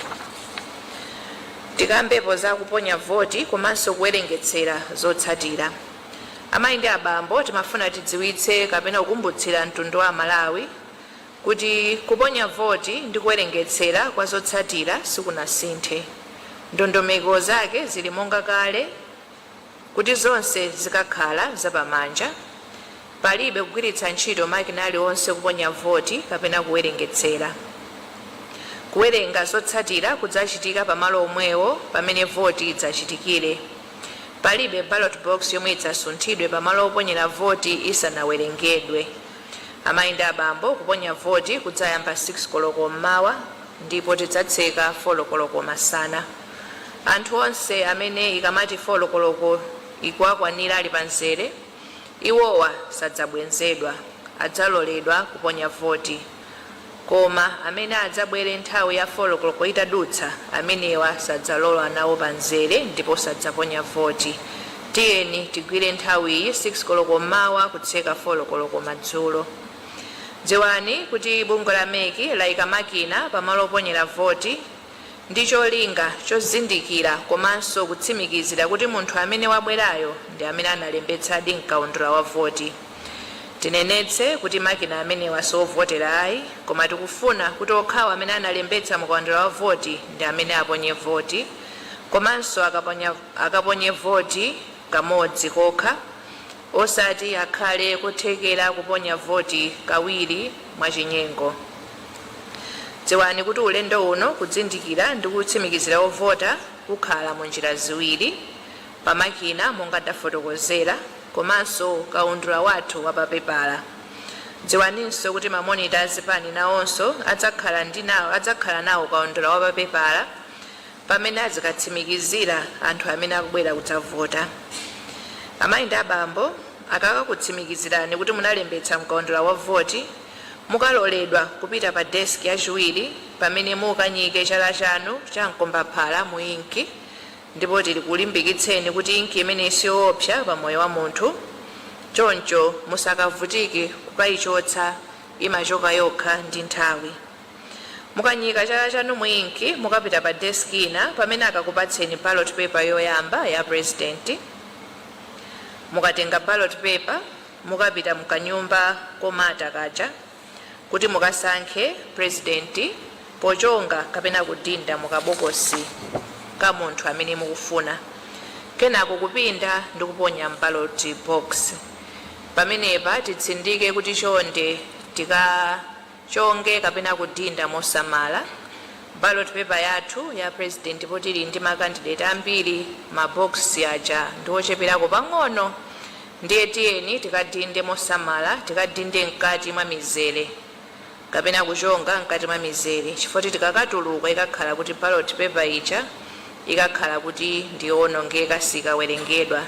tikambepo za kuponya voti komanso kuwerengetsera zotsatira. amayi ndi abambo, timafuna tidziwitse kapena kukumbutsira mtundu wa Malawi kuti kuponya voti ndi kuwerengetsera kwa zotsatira sikunasinthe. ndondomeko zake zili monga kale, kuti zonse zikakhala zapamanja. palibe kugwiritsa ntchito makina aliwonse kuponya voti kapena kuwerengetsera. kuwerenga zotsatira kudzachitika pamalo omwewo pamene voti idzachitikire. palibe ballot box yomwe idzasunthidwe pamalo oponyera voti isanawerengedwe. amayi ndi abambo, kuponya voti kudzayamba 6 koloko mmawa ndipo tidzatseka 4 koloko masana. anthu onse amene ikamati 4 koloko ikuakwanira ali panzere, iwowa sadzabwenzedwa, adzaloledwa kuponya voti. koma amene adzabwere nthawi ya 4 koloko itadutsa, amenewa sadzalola nawo panzere ndipo sadzaponya voti. tiyeni tigwire nthawi iyi 6 koloko mmawa kutseka 4 koloko madzulo. dziwani kuti bungwe la MEC layika makina pamalo oponyera voti ndi cholinga chozindikira komanso kutsimikizira kuti munthu amene wabwerayo ndi amene analembetsadi mkaundula wa voti. tinenetse kuti makina amene wasovotera ayi, koma tikufuna kuti okhawo amene analembetsa mkaundula wa voti ndi amene aponye voti, komanso akaponye voti kamodzi kokha, osati akhale kuthekera kuponya voti kawiri mwachinyengo. dziwani kuti ulendo uno kudzindikira ndi kutsimikizira ovota kukhala mu njira ziwiri, pamakina monga tafotokozera, komanso kaundula wathu wa papepala. dziwaninso kuti mamonitors pani nawonso adzakhala nawo kaundula wa papepala pamene azikatsimikizira anthu amene akubwera kudzavota. amayi ndi abambo, akakakutsimikizirani kuti munalembetsa mkaundula wa voti, mukaloledwa kupita pa desk yachiwiri pamene mukanyike chala chanu cha mkombaphala mu inki, ndipo tili kulimbikitseni kuti inki imene siyoopsa pa moyo wa munthu. choncho musakavutike kukayichotsa, imachoka yokha ndi nthawi. mukanyika chala chanu mu inki, mukapita pa desk ina pamene akakupatseni ballot paper yoyamba ya president. mukatenga ballot paper, mukapita mukanyumba komata kaja kuti mukasankhe president pochonga kapena kudinda mukabokosi ka munthu amene mukufuna. kenako kupinda ndi kuponya ballot box. pamenepa titsindike kuti chonde tikachonge kapena kudinda mosamala ballot paper yathu ya president potili ndi makandidate ambiri, maboksi aja ndi ocheperako pang'ono. ndiye tiyeni tikadinde mosamala, tikadinde mkati mwa mizere kapena kuchonga mkati mwa mizere, chifukwa tikakatuluka ikakhala kuti ballot paper ija ikakhala kuti ndiyowonongeka sikawerengedwa.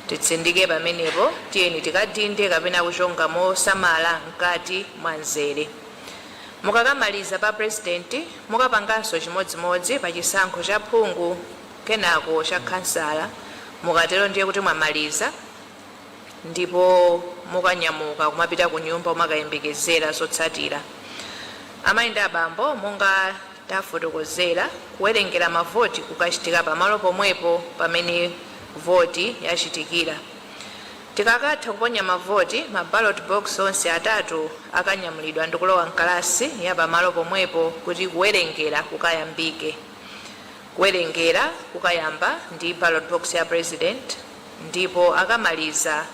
titsindike pamenepo, tiyeni tikadinde kapena kuchonga mosamala mkati mwa mzere. mukakamaliza pa president, mukapanganso chimodzimodzi pa chisankho cha phungu kenako cha kansala. mukatero ndiye kuti mwamaliza, ndipo mukanyamuka kumapita ku nyumba mumakayembekezera zotsatira. amayi ndi abambo, monga tafotokozera, kuwerengera mavoti kukachitika pamalo pomwepo pamene voti yachitikira. tikakatha kuponya mavoti ma ballot box onse atatu akanyamulidwa ndikulowa mkalasi ya pamalo pomwepo kuti kuwerengera kukayambike. Kuwerengera kukayamba ndi ballot box ya president, ndipo akakamaliza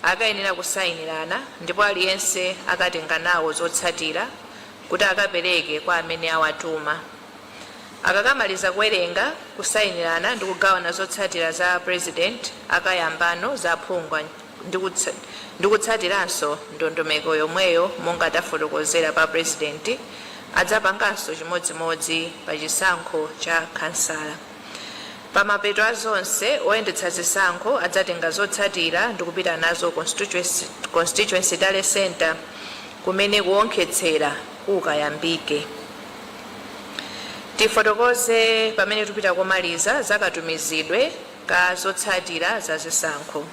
akayenera kusayinirana, ndipo aliyense akatenga nawo zotsatira kuti akapereke kwa amene awatuma. Akakamaliza kuwerenga, kusayinirana ndi kugawana zotsatira za president, akayambano zaphungwa ndi kutsatiranso ndondomeko yomweyo monga tafotokozera pa president, adzapanganso chimodzimodzi pa chisankho cha kansala. Pamapeto azonse oyendetsa zisankho adzatenga zotsatira ndi kupita nazo constituency tale center kumene kuwonkhetsera kukayambike. Tifotokoze pamene tupita komaliza zakatumizidwe ka zotsatira za zisankho.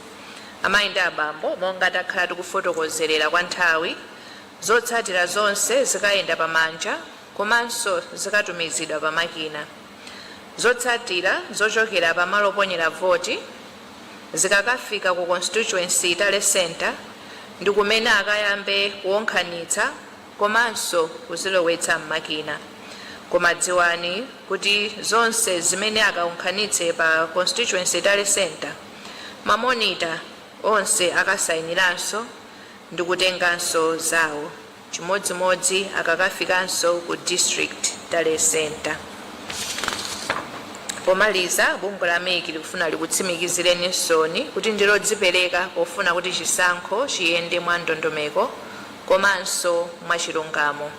Amayi ndi abambo, monga takhala tikufotokozerera kwa nthawi, zotsatira zonse zikayenda pamanja komanso zikatumizidwa pamakina. Zotsatira zochokera pamalo oponyera voti zikakafika ku constituency tale center ndi kumene akayambe kuwonkhanitsa komanso kuzilowetsa m'makina. Koma dziwani kuti zonse zimene akawonkhanitse pa constituency tale center, mamonita onse akasayiniranso ndi kutenganso zawo, chimodzimodzi akakafikanso ku district tale center. Pomaliza, bungwe la MEC likufuna likutsimikizireni nsoni kuti ndilodzipereka pofuna kuti chisankho chiyende mwa ndondomeko komanso mwa chilungamo.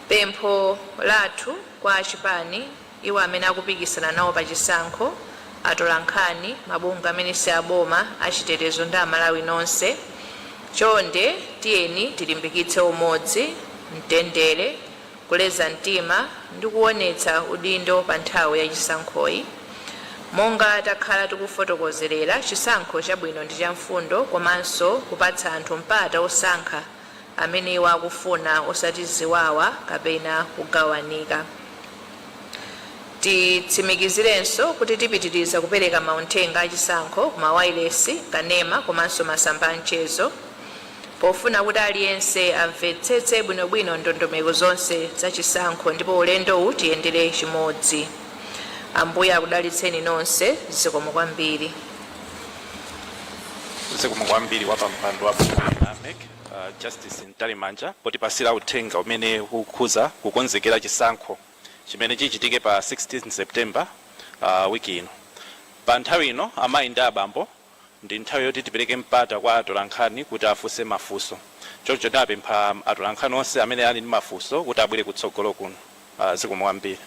Pempho lathu kwa achipani, iwo amene akupikisana nawo pa chisankho, atolankhani, mabungwe amene si aboma, achitetezo ndi amalawi nonse, chonde tiyeni tilimbikitse umodzi, mtendere, kuleza mtima ndi kuonetsa udindo pa nthawi ya chisankhoyi. Monga takhala tikufotokozerera, chisankho chabwino ndi cha mfundo komanso kupatsa anthu mpata osankha amene iwo akufuna osati ziwawa kapena kugawanika. Titsimikizirenso kuti tipitiriza kupereka mauthenga achisankho ku mawayilesi, kanema komanso masamba amchezo pofuna kuti aliyense amvetsetse bwinobwino ndondomeko zonse za chisankho ndipo ulendo utiyendere chimodzi. Ambuye akudalitseni nonse. Zikomo kwambiri. Zikomo kwambiri wa pampando wa Biometric, Justice Ntalimanja, potipasira uthenga umene ukhuza kukonzekera chisankho chimene chichitike pa 16 September wiki ino. Pa nthawi ino, amayi ndi abambo, ndi nthawi yoti tipereke mpata kwa atolankhani kuti afunse mafunso. Choncho tapempha atolankhani onse amene ali ndi mafunso kuti abwere kutsogolo kuno. Zikomo kwambiri.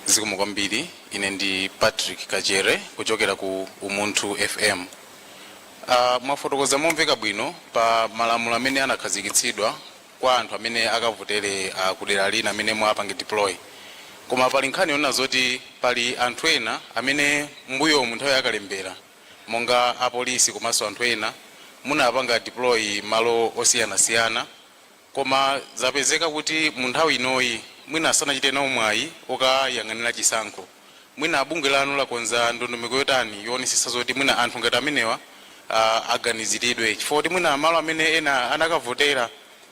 Zikomo kwambiri. Ine ndi Patrick Kajere kuchokera ku Umunthu FM. Mwafotokoza momveka bwino pa malamulo amene anakhazikitsidwa kwa anthu amene akavotere kudera lina amene mwapange deploy. Koma pali nkhani yona zoti pali anthu ena amene mbuyo mu nthawi yakalembera monga apolisi komanso anthu ena munapanga deploy malo osiyanasiyana, koma zapezeka kuti mu nthawi inoyi mwina asanachite nawo mwayi okayang'anira chisankho. Mwina bungwe lanu lakonza ndondomeko yotani yoonetsetsa zoti mwina anthu ngati amenewa aganiziridwe, chifukwa kuti mwina malo amene ena anakavotera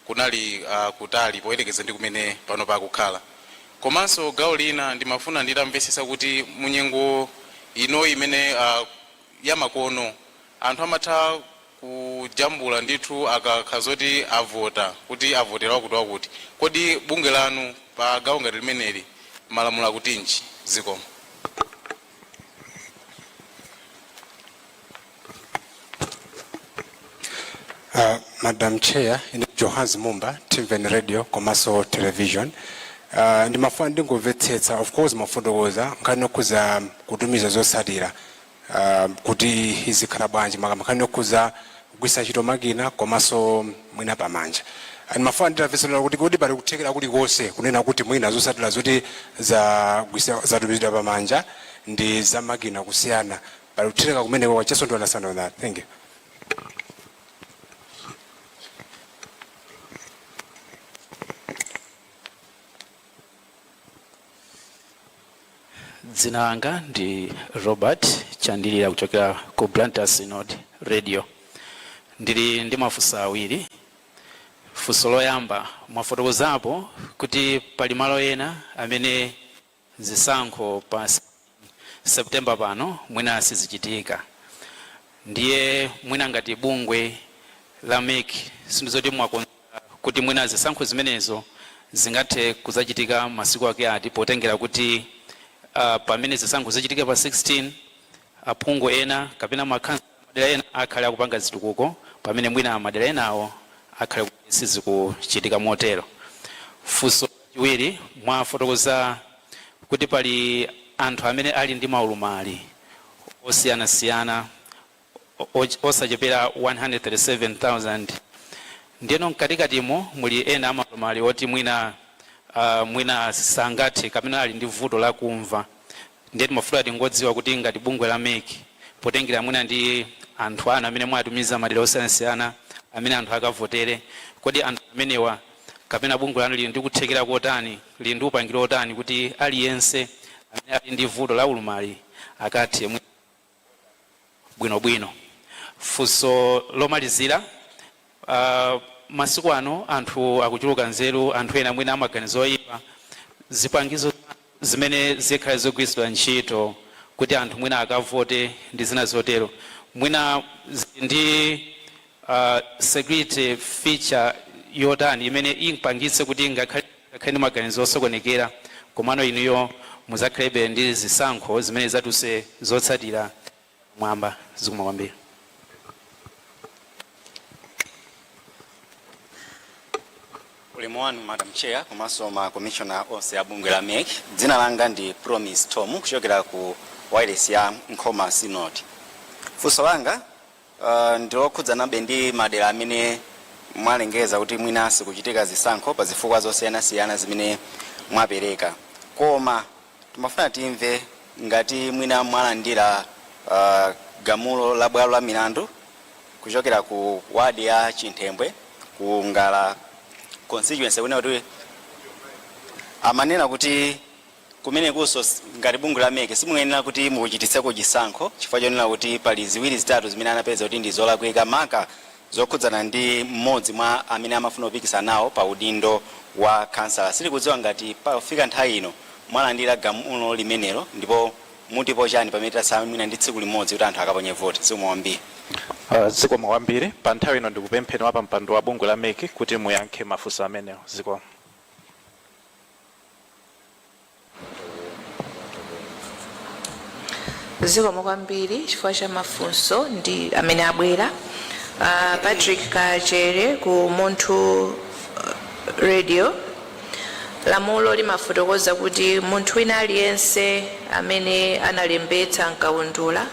kunali kutali poyerekeza ndi kumene pano pakukhala. Komanso gawo lina ndimafuna nditamvesesa kuti munyengo inoyi imene yamakono anthu amatha kujambula ndithu akakhazoti avota kuti avotera wakuti. Kodi bungwe lanu pa gawo ngati limeneli malamulo akutinji? Zikomo. Madam Chair, in Johannes Mumba, TVN Radio, komanso television. Ndimafuna ndingomvetsetsa, of course mafotokoza nkhani yokuza kutumiza zotsatira kuti izikhala bwanji makamaka nkhani yokuza kugwiritsa ntchito makina komanso mwina pamanja. and mafuna nditafesera kuti kodi pali kuthekera kuli konse kunena kuti mwina zosatira zoti zatumizidwa pamanja ndi zamakina kusiyana pali kuthekera kumeneko I just want to understand on that. Thank you. Dzina langa ndi Robert Chandilira kuchokera ku Luntha Synod Radio. Ndili ndi mafunso awiri. Funso loyamba mwafotokozapo kuti pali malo ena amene zisankho pa September pano mwina sizichitika. Ndiye mwina ngati bungwe la MEC sindizoti mwakonza kuti mwina zisankho zimenezo zingathe kuzachitika masiku ake ati potengera kuti pamene zisankho zichitika pa 16 aphungu ena kapena makhansala madera ena akhale akupanga zitukuko pamene mwina madera enawo akhale sizikuchitika motero. Funso lachiwiri mwafotokoza kuti pali anthu amene ali ndi maulumali osiyanasiyana osachepera 137,000. Ndiyeno mkatikatimo muli ena amaulumali oti mwina sangathe kapena ali ndi vuto la kumva. Ndiye timafuna tingodziwa kuti ngati bungwe la MEC potengera mwina ndi anthu ana amene mwatumiza madera osiyanasiyana amene anthu akavotere, kodi anthu amenewa kapena bungwe lanu lili ndi kuthekera kotani, lili ndi upangiro otani kuti aliyense amene ali ndi vuto la ulumali akathe bwinobwino. Funso lomalizira masiku ano anthu akuchuluka nzeru, anthu ena mwina amaganizo oyipa, zipangizo zimene zikhale zogwiritsidwa ntchito kuti anthu mwina akavote ndi zina zotero mwina ndi security feature yotani imene impangitse kuti ngakhale ndi maganizo osokonekera komano inuyo muzakhalebe ndi zisankho zimene zatuse zotsatira mwamba. Zikomo kwambiri. Ulimwani Madam Chair, komanso ma commissioner onse a bungwe la MEC. Dzina langa ndi Promise Tom kuchokera ku wireless ya Nkhoma Synod. Funso langa ndilokhudzana ndi madera amene mwalengeza kuti mwina sikuchitika zisankho pa zifukwa zosiyanasiyana zimene mwapereka. Koma timafuna timve ngati mwina mwalandira gamulo la bwalo la milandu kuchokera ku wadi ya Chinthembwe ku Ngala constituency kuti amanena kuti kumene kuso ngati bungwe la MEC simuyenera kuti mukuchititseko chisankho chifukwa chonena kuti pali ziwiri zitatu zimene anapeza kuti ndi zolakwika maka zokhudzana ndi mmodzi mwa amene amafuna kupikisana nawo pa udindo wa kansala. Sili kudziwa ngati pafika nthawi ino mwalandira gamulo limenelo ndipo mutipo chani pamene tasamwina ndi tsiku limodzi kuti anthu akaponye voti. Zikomo kwambiri. Zikomo kwambiri. Pa nthawi ino ndikupempheni wa pampando wa bungwe la MEC kuti muyankhe mafunso amenewo. Zikomo. Zikomo kwambiri chifukwa cha mafunso ndi amene abwera. Patrick Kachere ku Munthu Radio. Lamulo limafotokoza kuti munthu wina aliyense amene analembetsa nkaundula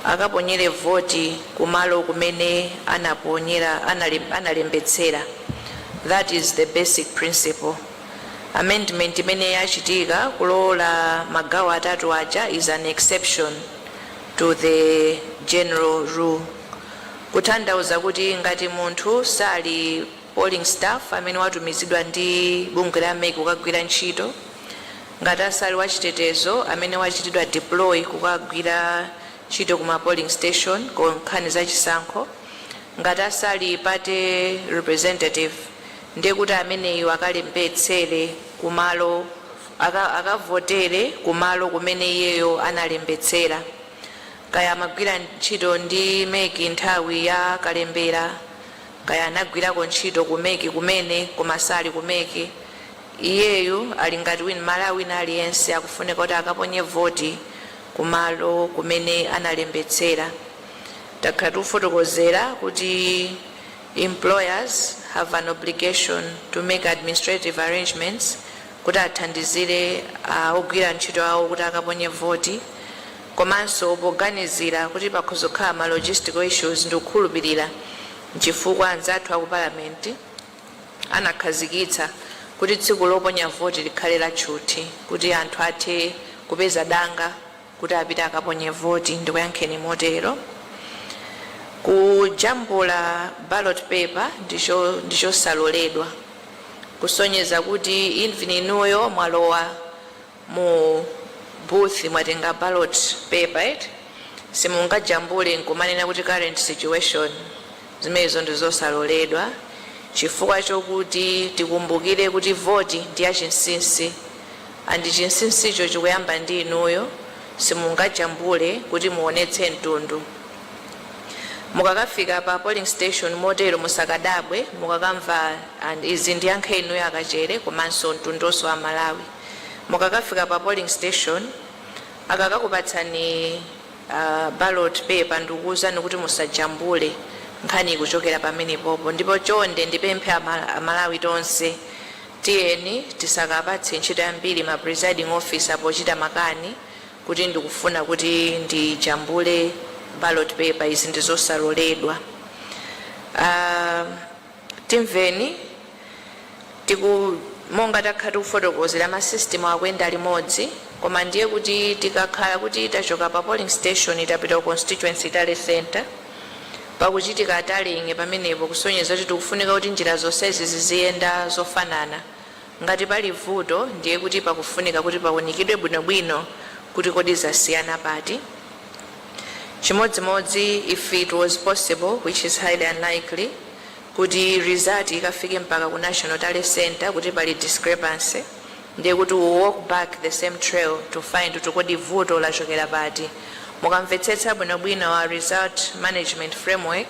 akaponyere voti kumalo kumene analembetsera. That is the basic principle. Amendment imene yachitika kulola magawo atatu aja is an exception to the general rule. Kutanthauza kuti ngati munthu sali polling staff amene watumizidwa ndi bungwe la MEC kukagwira ntchito, ngati asali wachitetezo amene wachitidwa deploy kukagwira ntchito kuma polling station ku nkhani za chisankho, ngati asali party representative ndiye kuti ameneyo akalembetsere kumalo akavotere kumalo kumene iyeyo analembetsera. Kaya amagwira ntchito ndi MEC nthawi ya kalembera, kaya anagwirako ntchito ku MEC kumene kumasali ku MEC, iyeyo ali ngati Malawi wina aliyense akufuneka kuti akaponye voti kumalo kumene analembetsera. Takhala tifotokozera kuti employers have an obligation to make administrative arrangements kuti athandizire ogwira ntchito awo kuti akaponye voti, komanso poganizira kuti pakhozokhala ma logistical issues ndi kukhulupirira chifukwa anzathu aku parliament anakhazikitsa kuti tsiku loponya voti likhale la chuti kuti anthu athe kupeza danga kuti apite akaponye voti. Ndikuyankheni motero. Kujambula ballot paper ndicho saloledwa, kusonyeza kuti even inuyo mwalowa mu booth mwatenga ballot paper simungajambule nkumanena kuti current situation. Zimenezo ndizosaloledwa chifukwa chokuti tikumbukire kuti voti ndi yachinsinsi, andi chinsinsicho chikuyamba ndi inuyo. Simungajambule kuti muonetse mtundu. Mukakafika pa polling station motero musakadabwe mukakamva izi ndi yankho inuyo akachere komanso mtundonso wa Malawi. Mukakafika pa polling station akakakupatsani ballot paper ndikuwuzani kuti musajambule nkhani kuchokera pamene popo. Ndipo chonde ndipemphe Amalawi tonse tiyeni tisakapatse ntchito yambiri ma presiding officer pochita makani kuti ndikufuna kuti ndijambule ballot paper. Izi ndizosaloledwa. Timveni monga takhala tikufotokozera ma system akuyenda limodzi, koma ndiye kuti tikakhala kuti tachoka pa polling station tapita ku constituency tale center pakuchitika talinge pamenepo, kusonyeza kuti tikufunika kuti njira zonsezi ziziyenda zofanana. Ngati pali vuto ndiye kuti pakufunika kuti paunikidwe bwinobwino kuti kodi zasiyana pati. Chimodzimodzi, if it was possible, which is highly unlikely, kuti result ikafike mpaka ku national tally center kuti pali discrepancy, ndiye kuti we walk back the same trail to find kuti kodi vuto lachokera pati. Mukamvetsetsa bwinobwino wa result management framework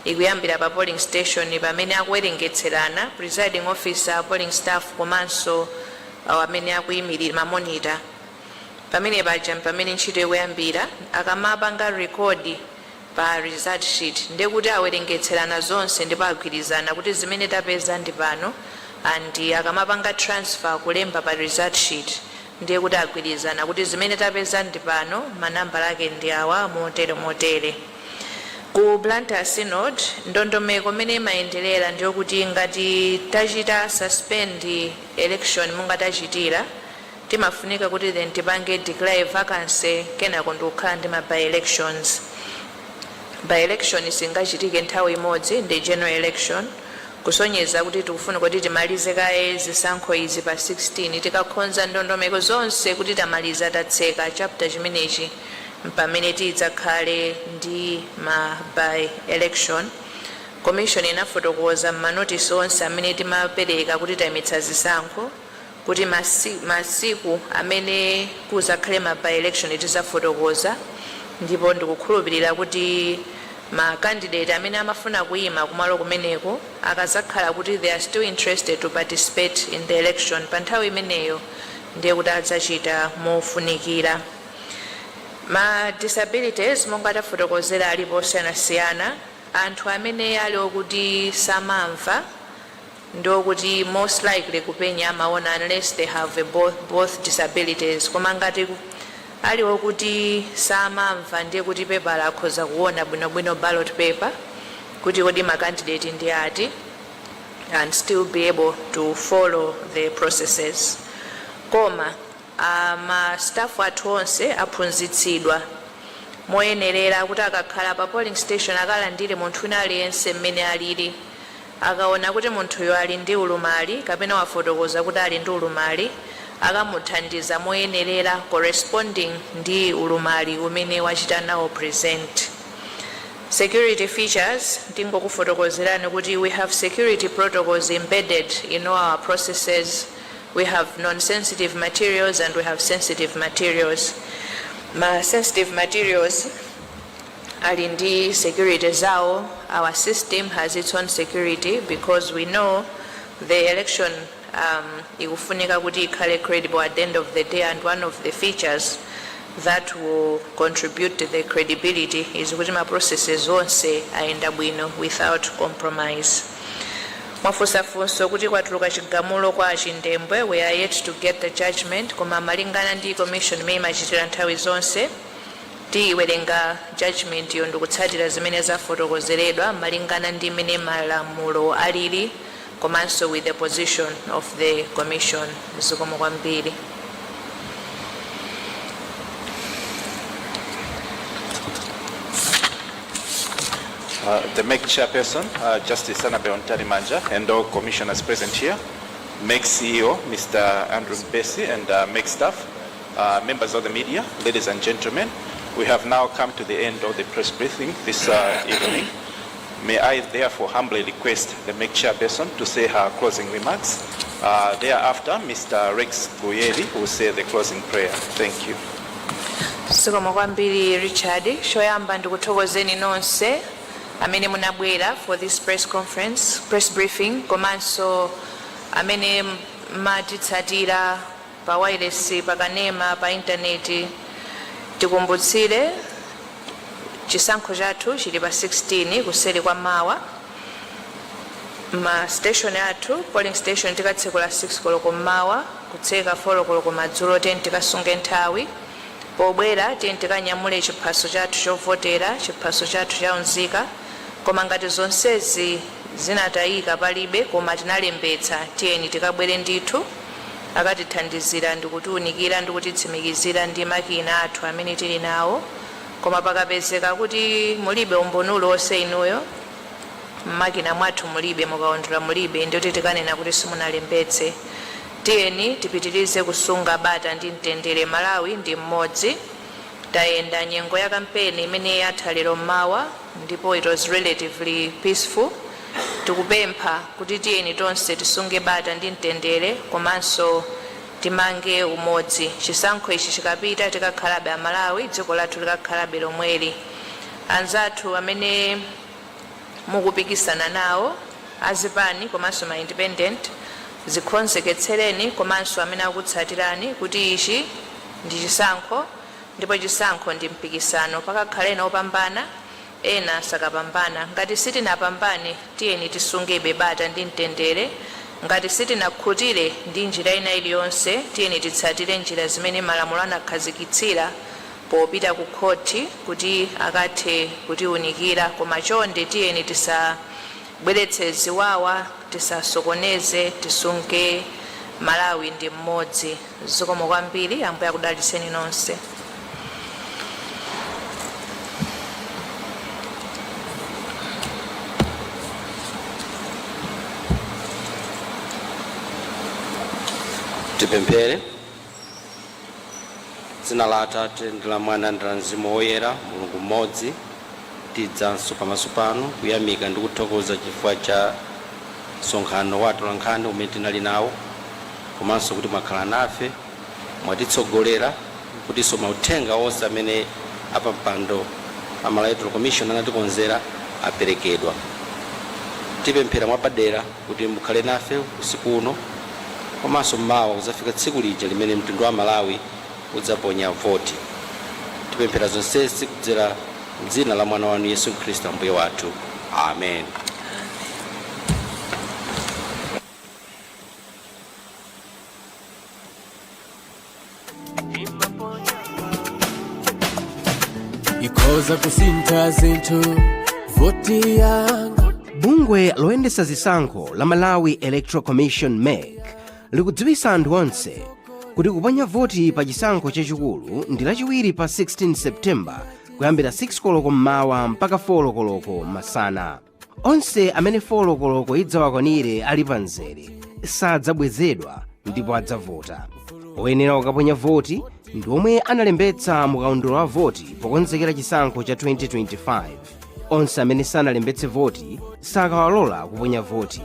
ikuyambira pa polling station pamene akuwerengetserana presiding officer, polling staff komanso amene akuyimirira mamonita. Pamene paja pamene ntchito ikuyambira akamapanga record pa result sheet ndiye kuti awerengetserana zonse ndipo agwirizana kuti zimene tapeza ndi pano, and akamapanga transfer kulemba pa result sheet ndiye kuti agwirizana kuti zimene tapeza ndi pano, manamba ake ndi awa motere. Ku Blantyre Synod ndondomeko imene imayenderera ndiyo kuti ngati tachita suspend election monga tachitira, timafunika kuti then tipange declare vacancy kenako ndikukhala ndi ma by-elections. By-election singachitike nthawi imodzi ndi general election, kusonyeza kuti tikufuna kuti timalize kaye zisankho izi pa 16 tikakhonza ndondomeko zonse kuti tamaliza tatseka chapter chimenechi pamene tidzakhale ndi ma by-election. Commission inafotokoza manotice onse amene timapereka kuti tayimitsa zisankho kuti masiku amene kuzakhale ma by-election tizafotokoza, ndipo ndikukhulupirira kuti ma candidate amene amafuna kuyima kumalo kumeneko akazakhala kuti they are still interested to participate in the election pa nthawi imeneyo ndiye kuti adzachita mofunikira. Ma disabilities monga tafotokozera alipo osiyanasiyana. Anthu amene ali okuti samamva ndokuti most likely kupenya amaona unless they have both disabilities. Koma ngati ali okuti samamva ndiye kuti paper akhoza kuona bwinobwino ballot paper kuti kodi ma candidate ndi ati and still be able to follow the processes. Koma ma staff athu onse aphunzitsidwa moyenerera kuti akakhala pa polling station akalandire munthu wina aliyense mmene alili. Akaona kuti munthuyo ali ndi ulumali kapena wafotokoza kuti ali ndi ulumali, akamuthandiza moyenerera corresponding ndi ulumali umene wachita nawo present. Security features, ndingokufotokozerani kuti we have security protocols embedded in our processes. We have non-sensitive materials and we have sensitive materials. Ma sensitive materials ali ndi security zawo. Our system has its own security because we know the election ikufunika kuti ikhale credible at the end of the day, and one of the features that will contribute to the credibility is kuti ma processes onse ayenda bwino without compromise. Mwafunsafunso kuti kwatuluka chigamulo kwa achindembwe, we are yet to get the judgment, koma malingana ndi commission imene imachitira nthawi zonse tiwerenga judgment yo ndikutsatira zimene zafotokozeredwa malingana ndi imene malamulo alili komanso with the position of the commission. Zikomo kwambiri. The MEC chairperson, Justice Annabel Ntarimanja, and all commissioners present here, MEC CEO, Mr. Andrew Bessie, and MEC staff, members of the media, ladies and gentlemen, we have now come to the end of the press briefing this evening. May I therefore humbly request the MEC chairperson to say her closing remarks. Thereafter, Mr. Rex Buyeli will say the closing prayer. Thank you. Zikomo kwambiri Richard, shoyamba ndikuthokozeni nonse amene munabwera for this press conference, press briefing, komanso amene matitsatira pa wireless, pa kanema, pa intaneti. Tikumbutsire chisankho chathu chili pa 16 kuseri kwa mawa. Ma station athu, polling station tikatsekula 6 koloko mawa, kutseka 4 koloko madzulo, tikasunge nthawi. Pobwera tikanyamule chiphaso chathu chovotera, chiphaso chathu chaunzika. Koma ngati zonsezi zinatayika palibe koma tinalembetsa, tiyeni tikabwere ndithu akatithandizira ndikutiunikira ndikutitsimikizira ndi makina athu amene tili nawo. Koma pakapezeka kuti mulibe umbonulo onse inuyo, makina mwathu mulibe, mukaondera mulibe, ndiyoti tikanena kuti simunalembetse. Tiyeni tipitirize kusunga bata ndi mtendere. Malawi ndi mmodzi. Tayenda nyengo ya kampeni imene yatha lero mawa, ndipo it was relatively peaceful. Tikupempha kuti tiyeni tonse tisunge bata ndi mtendere, komanso timange umodzi. Chisankho ichi chikapita tikakhalabe Amalawi, dziko lathu likakhalabe lomweli. Anzathu amene mukupikisana nawo, azipani komanso ma independent, zikhonseketsereni komanso amene akutsatirani kuti ichi ndi chisankho, ndipo chisankho ndi mpikisano. Pakakhalena opambana, ena sakapambana. Ngati sitinapambane, tiyeni tisungebe bata ndi mtendere. Ngati sitinakhutire ndi njira ina iliyonse, tiyeni titsatire njira zimene malamulo anakhazikitsira popita ku khoti kuti akathe kutiunikira. Koma chonde tiyeni tisabweretse ziwawa, tisasokoneze, tisunge Malawi ndi mmodzi. Zikomo kwambiri, Ambuye akudalitseni nonse. Tipemphere. Dzina la Atate ndi la Mwana ndi la Mzimu Woyera, Mulungu mmodzi. Tidzanso pamaso pano kuyamika ndi kuthokoza chifukwa cha msonkhano wa atolankhani umene tinali nawo, komanso kuti mwakhala nafe, mwatitsogolera kutinso mauthenga onse amene apampando Malawi Electoral Commission anatikonzera aperekedwa. Tipemphera mwapadera kuti mukhale nafe usiku uno, komanso mmawa kuzafika tsiku lija limene mtundu wa Malawi udzaponya voti. Tipemphera zonsezi kudzera m'dzina la mwana wanu Yesu Khristu Ambuye wathu. Amen. ikhoza kusintha zinthu voti yanga. Bungwe loyendetsa zisankho la Malawi Electoral Commission MEC likudziwitsa anthu onse kuti kuponya voti pa chisankho chachikulu ndi lachiwiri pa 16 Septemba kuyambira 6 koloko mmawa mpaka 4 koloko masana. Onse amene 4 koloko idzawakwanire ali pa nzere sadzabwezedwa ndipo adzavota. Oyenera kukaponya voti ndi omwe analembetsa mukaundula wa voti pokonzekera chisankho cha 2025. Onse amene sanalembetse voti sakawalola kuponya voti.